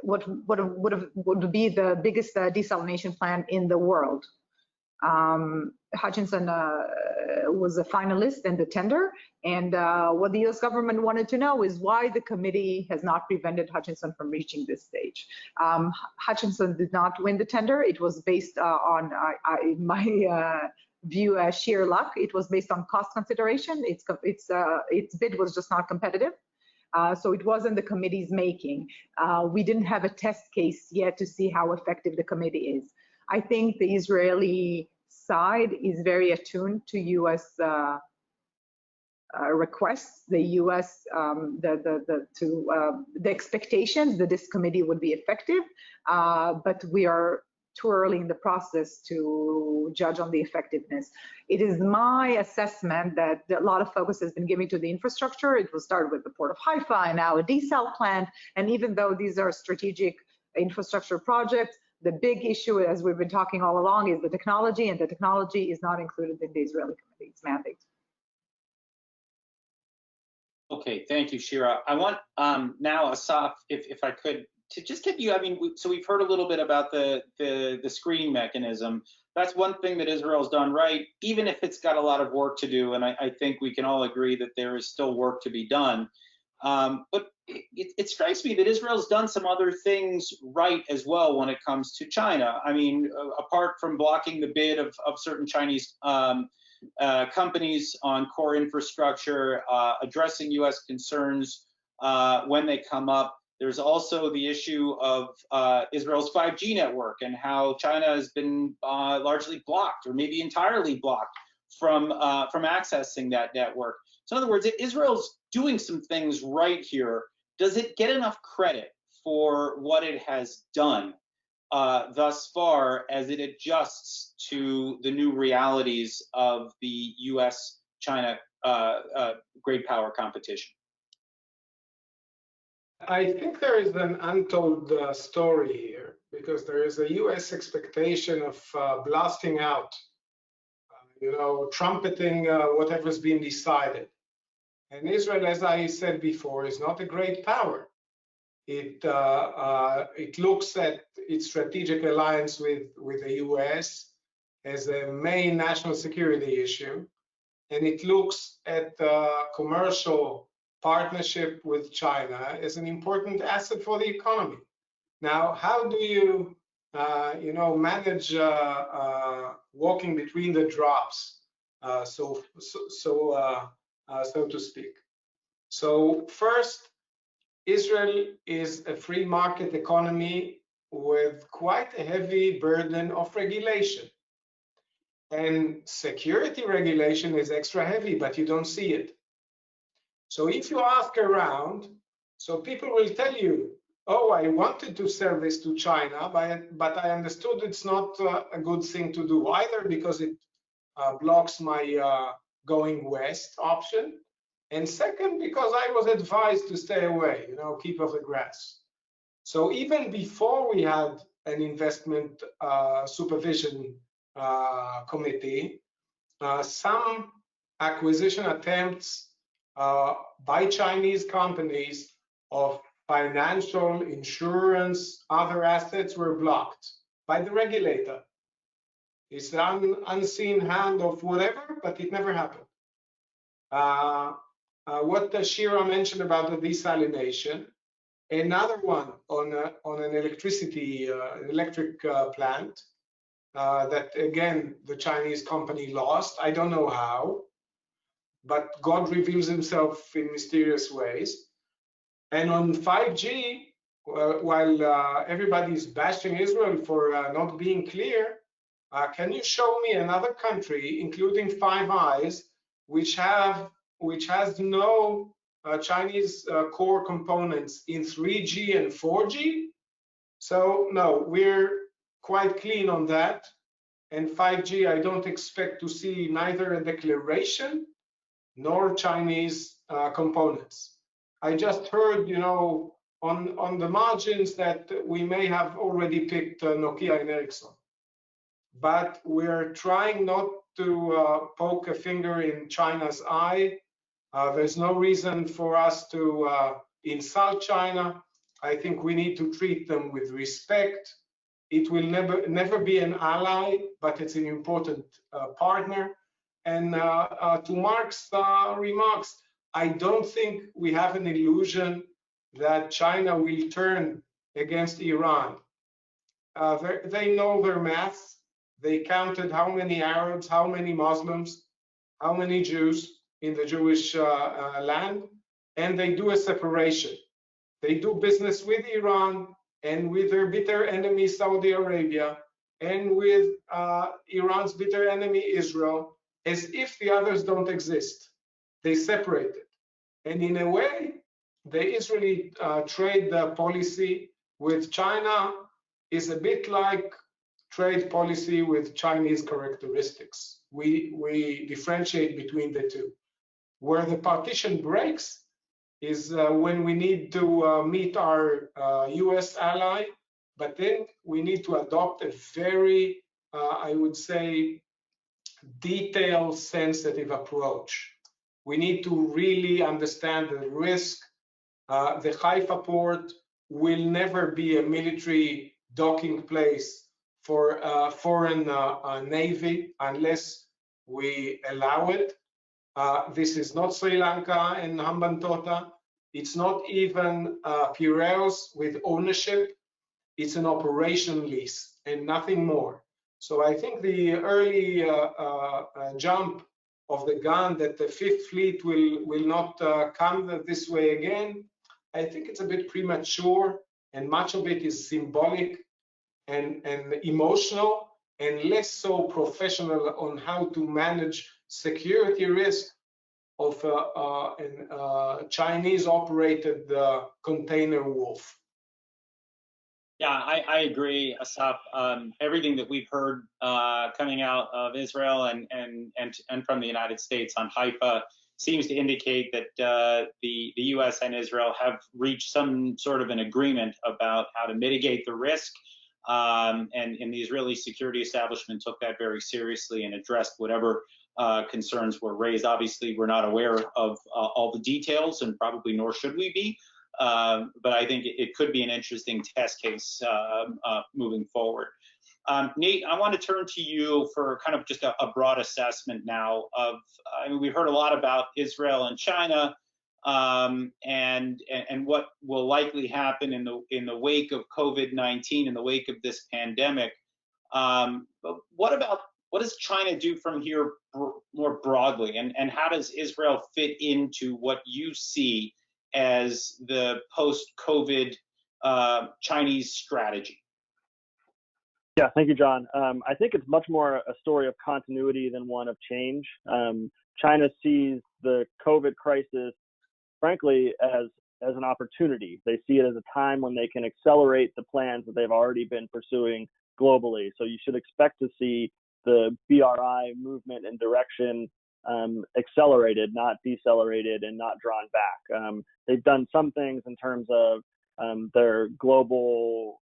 [SPEAKER 3] what would be the biggest desalination plant in the world. Hutchinson was a finalist in the tender, and what the US government wanted to know is why the committee has not prevented Hutchinson from reaching this stage. Hutchinson did not win the tender. It was based on, in my view, as sheer luck. It was based on cost consideration. Its bid was just not competitive. So it wasn't the committee's making. We didn't have a test case yet to see how effective the committee is. I think the Israeli side is very attuned to US requests, the US, the expectations that this committee would be effective, but we are too early in the process to judge on the effectiveness. It is my assessment that a lot of focus has been given to the infrastructure. It was started with the port of Haifa and now a desal plant. And even though these are strategic infrastructure projects, the big issue, as we've been talking all along, is the technology, and the technology is not included in the Israeli committee's mandate.
[SPEAKER 1] Okay, thank you, Shira. I want now, Asaf, if I could, to just get you, I mean, so we've heard a little bit about the screening mechanism. That's one thing that Israel's done right, even if it's got a lot of work to do, and I think we can all agree that there is still work to be done. But it strikes me that Israel's done some other things right as well when it comes to China. I mean, apart from blocking the bid of certain Chinese companies on core infrastructure, addressing US concerns when they come up, there's also the issue of Israel's 5G network and how China has been largely blocked, or maybe entirely blocked, from accessing that network. So in other words, Israel's doing some things right here. Does it get enough credit for what it has done thus far as it adjusts to the new realities of the US-China great power competition?
[SPEAKER 5] I think there is an untold story here, because there is a US expectation of blasting out, trumpeting whatever's been decided. And Israel, as I said before, is not a great power. It looks at its strategic alliance with the US as a main national security issue, and it looks at commercial partnership with China as an important asset for the economy. Now, how do you, manage walking between the drops, so to speak? So first, Israel is a free market economy with quite a heavy burden of regulation. And security regulation is extra heavy, but you don't see it. So if you ask around, so people will tell you, oh, I wanted to sell this to China, but I understood it's not a good thing to do either, because it blocks my going west option. And second, because I was advised to stay away, keep off the grass. So even before we had an investment supervision committee, some acquisition attempts by Chinese companies of financial, insurance, other assets were blocked by the regulator. It's an unseen hand of whatever, but it never happened. What Shira mentioned about the desalination, another one on an electric plant that, again, the Chinese company lost. I don't know how, but God reveals himself in mysterious ways. And on 5G, while everybody's bashing Israel for not being clear, can you show me another country, including Five Eyes, which has no Chinese core components in 3G and 4G? So no, we're quite clean on that. And 5G, I don't expect to see neither a declaration nor Chinese components. I just heard, on the margins that we may have already picked Nokia and Ericsson. But we're trying not to poke a finger in China's eye. There's no reason for us to insult China. I think we need to treat them with respect. It will never be an ally, but it's an important partner. And to Mark's remarks, I don't think we have an illusion that China will turn against Iran. They know their math. They counted how many Arabs, how many Muslims, how many Jews in the Jewish land, and they do a separation. They do business with Iran and with their bitter enemy Saudi Arabia and with Iran's bitter enemy Israel, as if the others don't exist. They separate it. And in a way, the Israeli trade policy with China is a bit like trade policy with Chinese characteristics. We differentiate between the two. Where the partition breaks is when we need to meet our US ally, but then we need to adopt a very, I would say, detail sensitive approach. We need to really understand the risk. The Haifa port will never be a military docking place for a foreign navy unless we allow it. This is not Sri Lanka and Hambantota. It's not even Piraeus with ownership. It's an operation lease and nothing more. So I think the early jump of the gun that the Fifth Fleet will not come this way again, I think it's a bit premature, and much of it is symbolic and emotional, and less so professional on how to manage security risk of a Chinese-operated container wolf.
[SPEAKER 1] Yeah, I agree, Asaf. Everything that we've heard coming out of Israel and from the United States on Haifa seems to indicate that the U.S. and Israel have reached some sort of an agreement about how to mitigate the risk. And the Israeli security establishment took that very seriously and addressed whatever concerns were raised. Obviously, we're not aware of all the details, and probably nor should we be. But I think it could be an interesting test case moving forward. Nate, I want to turn to you for kind of just a broad assessment now of, I mean, we've heard a lot about Israel and China and what will likely happen in the wake of COVID-19, in the wake of this pandemic. But what does China do from here more broadly, and how does Israel fit into what you see as the post-COVID Chinese strategy?
[SPEAKER 4] Yeah, thank you, John. I think it's much more a story of continuity than one of change. China sees the COVID crisis, frankly, as an opportunity. They see it as a time when they can accelerate the plans that they've already been pursuing globally. So you should expect to see the BRI movement and direction accelerated, not decelerated, and not drawn back. They've done some things in terms of their global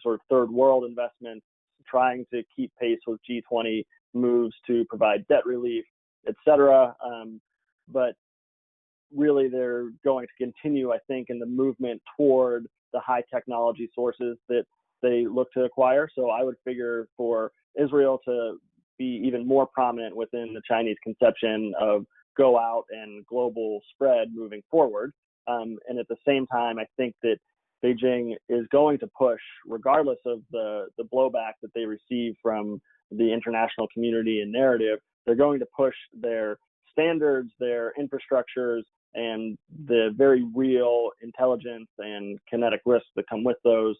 [SPEAKER 4] sort of third world investments, trying to keep pace with G20 moves to provide debt relief, etc. But really, they're going to continue, I think, in the movement toward the high technology sources that they look to acquire. So I would figure for Israel to be even more prominent within the Chinese conception of go out and global spread moving forward. And at the same time, I think that Beijing is going to push, regardless of the blowback that they receive from the international community and narrative, they're going to push their standards, their infrastructures, and the very real intelligence and kinetic risks that come with those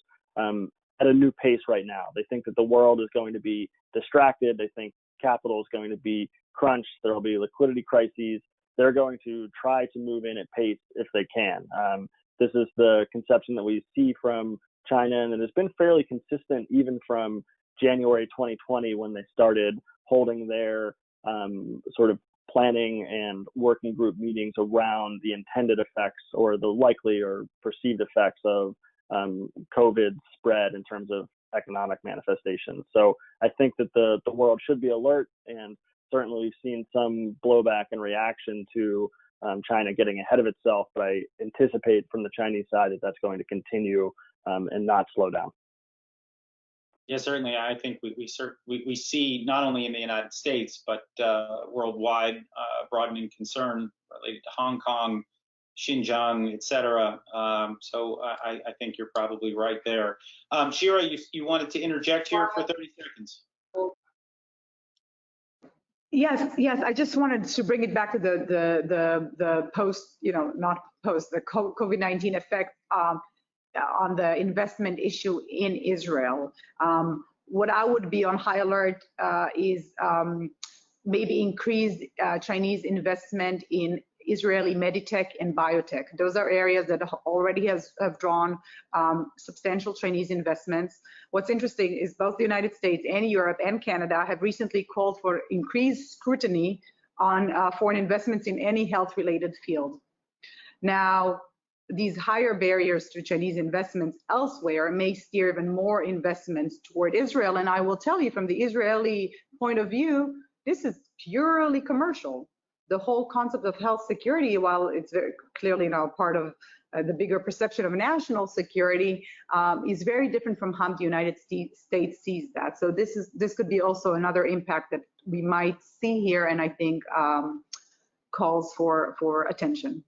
[SPEAKER 4] at a new pace right now. They think that the world is going to be distracted. They think capital is going to be crunched. There will be liquidity crises. They're going to try to move in at pace if they can. This is the conception that we see from China, and it has been fairly consistent even from January 2020 when they started holding their sort of planning and working group meetings around the intended effects or the likely or perceived effects of COVID spread in terms of economic manifestations. So I think that the world should be alert, and certainly we've seen some blowback and reaction to China getting ahead of itself, but I anticipate from the Chinese side that that's going to continue and not slow down.
[SPEAKER 1] Yeah, certainly. I think we see not only in the United States, but worldwide broadening concern related to Hong Kong, Xinjiang, et cetera. So I think you're probably right there. Shira, you wanted to interject here for 30 seconds.
[SPEAKER 3] Yes. I just wanted to bring it back to the post, not post, the COVID-19 effect on the investment issue in Israel. What I would be on high alert is maybe increased Chinese investment in Israeli meditech and biotech. Those are areas that already have drawn substantial Chinese investments. What's interesting is both the United States and Europe and Canada have recently called for increased scrutiny on foreign investments in any health-related field. Now, these higher barriers to Chinese investments elsewhere may steer even more investments toward Israel. And I will tell you, from the Israeli point of view, this is purely commercial. The whole concept of health security, while it's very clearly now part of the bigger perception of national security, is very different from how the United States sees that. So this could be also another impact that we might see here, and I think calls for attention.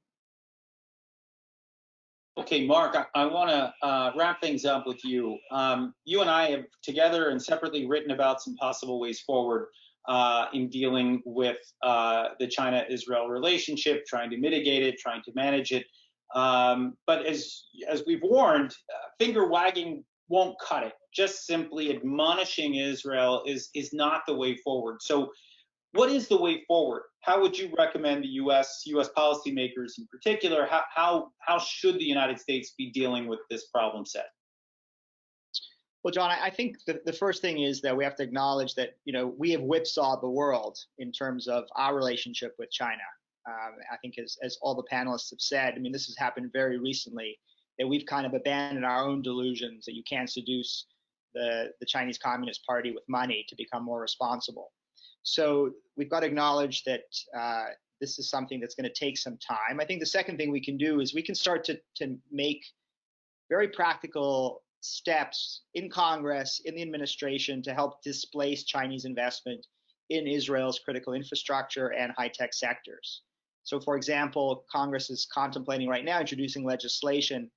[SPEAKER 1] Okay, Mark, I want to wrap things up with you. You and I have together and separately written about some possible ways forward in dealing with the China-Israel relationship, trying to mitigate it, trying to manage it. But as we've warned, finger wagging won't cut it. Just simply admonishing Israel is not the way forward. So what is the way forward? How would you recommend the U.S. policymakers in particular, how should the United States be dealing with this problem set?
[SPEAKER 2] Well, John, I think the first thing is that we have to acknowledge that, we have whipsawed the world in terms of our relationship with China. I think as all the panelists have said, this has happened very recently, that we've kind of abandoned our own delusions that you can't seduce the Chinese Communist Party with money to become more responsible. So we've got to acknowledge that this is something that's going to take some time. I think the second thing we can do is we can start to make very practical steps in Congress, in the administration, to help displace Chinese investment in Israel's critical infrastructure and high-tech sectors. So, for example, Congress is contemplating right now introducing legislation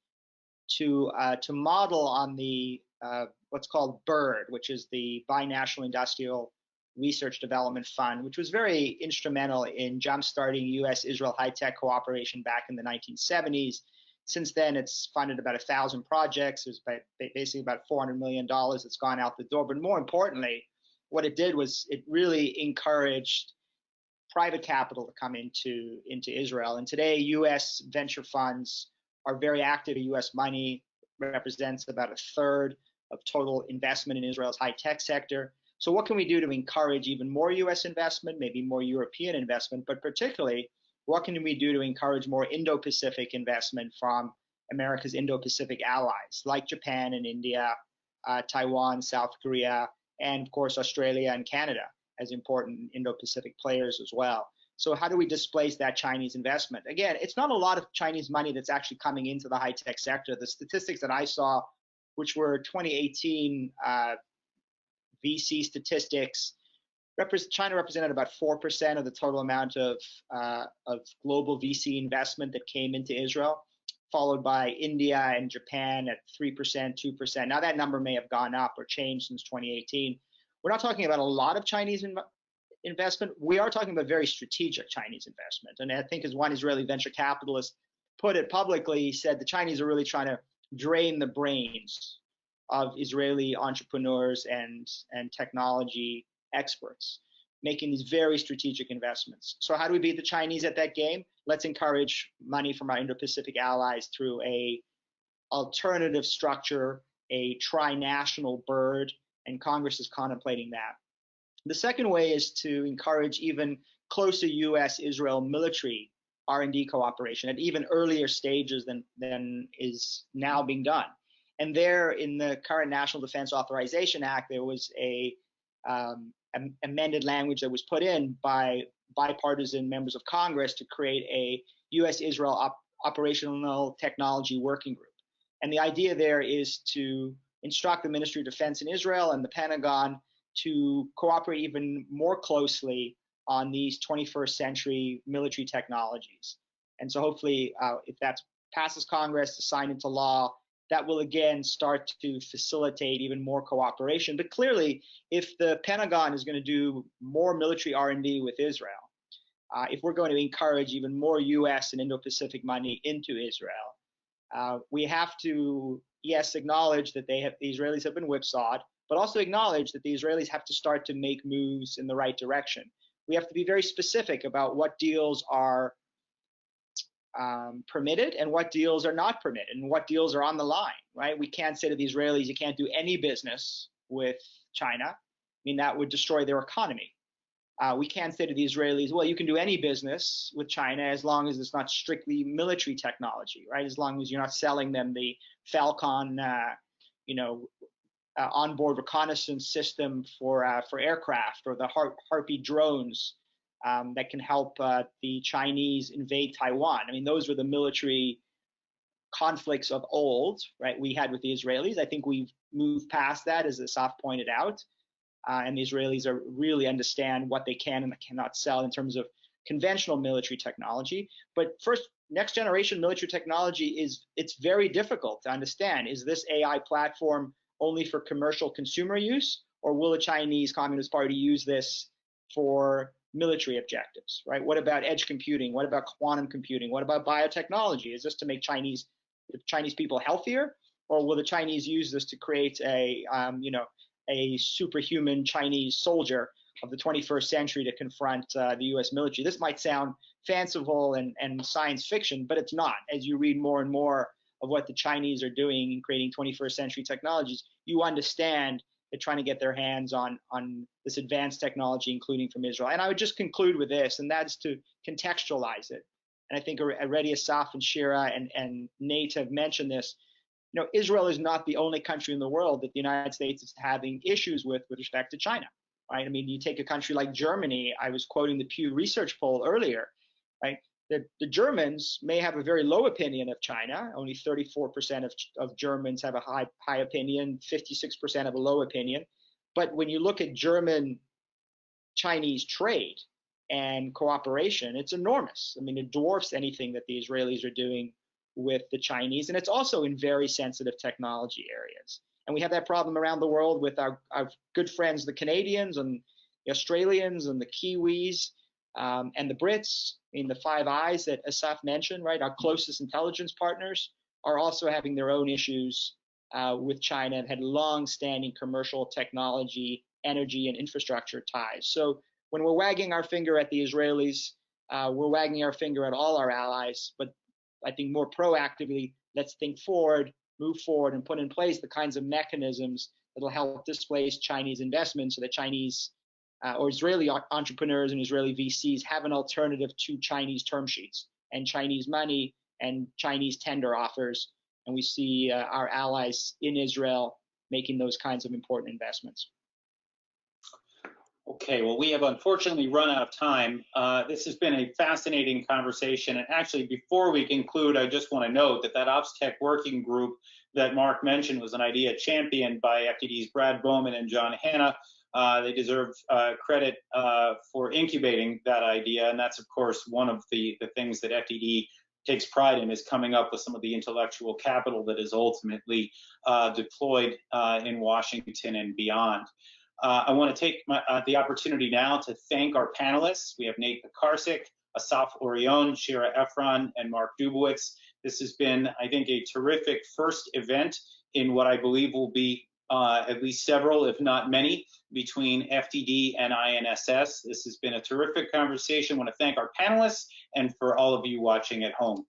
[SPEAKER 2] to model on the what's called BIRD, which is the Binational Industrial Research Development Fund, which was very instrumental in jumpstarting U.S.-Israel high-tech cooperation back in the 1970s. Since then, it's funded about 1,000 projects. There's basically about $400 million that's gone out the door. But more importantly, what it did was it really encouraged private capital to come into Israel. And today, U.S. venture funds are very active. U.S. money represents about 1/3 of total investment in Israel's high-tech sector. So what can we do to encourage even more U.S. investment, maybe more European investment, but particularly, what can we do to encourage more Indo-Pacific investment from America's Indo-Pacific allies, like Japan and India, Taiwan, South Korea, and of course, Australia and Canada as important Indo-Pacific players as well. So how do we displace that Chinese investment? Again, it's not a lot of Chinese money that's actually coming into the high-tech sector. The statistics that I saw, which were 2018 VC statistics, China represented about 4% of the total amount of global VC investment that came into Israel, followed by India and Japan at 3%, 2%. Now that number may have gone up or changed since 2018. We're not talking about a lot of Chinese investment. We are talking about very strategic Chinese investment. And I think as one Israeli venture capitalist put it publicly, he said the Chinese are really trying to drain the brains of Israeli entrepreneurs and technology experts, making these very strategic investments. So how do we beat the Chinese at that game? Let's encourage money from our Indo-Pacific allies through a alternative structure, a tri-national BIRD, and Congress is contemplating that. The second way is to encourage even closer U.S.-Israel military R&D cooperation at even earlier stages than is now being done. And there, in the current National Defense Authorization Act, there was a amended language that was put in by bipartisan members of Congress to create a U.S.-Israel operational technology working group. And the idea there is to instruct the Ministry of Defense in Israel and the Pentagon to cooperate even more closely on these 21st century military technologies. And so hopefully, if that passes Congress to sign into law, that will again start to facilitate even more cooperation. But clearly, if the Pentagon is going to do more military R&D with Israel, if we're going to encourage even more U.S. and Indo-Pacific money into Israel, we have to, yes, acknowledge that the Israelis have been whipsawed, but also acknowledge that the Israelis have to start to make moves in the right direction. We have to be very specific about what deals are permitted and what deals are not permitted and what deals are on the line, right? We can't say to the Israelis, you can't do any business with China. I mean, that would destroy their economy. We can't say to the Israelis, well, you can do any business with China as long as it's not strictly military technology, right? As long as you're not selling them the Falcon, onboard reconnaissance system for aircraft, or the Harpy drones that can help the Chinese invade Taiwan. I mean, those were the military conflicts of old, right? We had with the Israelis. I think we've moved past that, as Asaf pointed out, and the Israelis really understand what they can and cannot sell in terms of conventional military technology. But first, next generation military technology it's very difficult to understand. Is this AI platform only for commercial consumer use, or will the Chinese Communist Party use this for military objectives, right? What about edge computing? What about quantum computing? What about biotechnology? Is this to make Chinese people healthier, or will the Chinese use this to create a superhuman Chinese soldier of the 21st century to confront the U.S. military? This might sound fanciful and science fiction, but it's not. As you read more and more of what the Chinese are doing in creating 21st century technologies, you understand they're trying to get their hands on this advanced technology, including from Israel. And I would just conclude with this, and that's to contextualize it. And I think already Asaf and Shira and Nate have mentioned this. Israel is not the only country in the world that the United States is having issues with respect to China, right? I mean, you take a country like Germany. I was quoting the Pew Research poll earlier, right? The Germans may have a very low opinion of China. Only 34% of Germans have a high opinion, 56% have a low opinion. But when you look at German-Chinese trade and cooperation, it's enormous. I mean, it dwarfs anything that the Israelis are doing with the Chinese, and it's also in very sensitive technology areas. And we have that problem around the world with our good friends, the Canadians and the Australians and the Kiwis, and the Brits, in the Five Eyes that Asaf mentioned, right? Our closest intelligence partners are also having their own issues with China and had long-standing commercial technology, energy, and infrastructure ties. So when we're wagging our finger at the Israelis, we're wagging our finger at all our allies. But I think more proactively, let's think forward, move forward, and put in place the kinds of mechanisms that will help displace Chinese investment so that Chinese or Israeli entrepreneurs and Israeli VCs have an alternative to Chinese term sheets and Chinese money and Chinese tender offers. And we see our allies in Israel making those kinds of important investments.
[SPEAKER 1] Okay, well, we have unfortunately run out of time. This has been a fascinating conversation. And actually, before we conclude, I just want to note that OpsTech working group that Mark mentioned was an idea championed by FDD's Brad Bowman and John Hanna. They deserve credit for incubating that idea. And that's, of course, one of the things that FDD takes pride in, is coming up with some of the intellectual capital that is ultimately deployed in Washington and beyond. I want to take the opportunity now to thank our panelists. We have Nate Pekarsik, Asaf Orion, Shira Efron, and Mark Dubowitz. This has been, I think, a terrific first event in what I believe will be at least several, if not many, between FDD and INSS. This has been a terrific conversation. I want to thank our panelists and for all of you watching at home.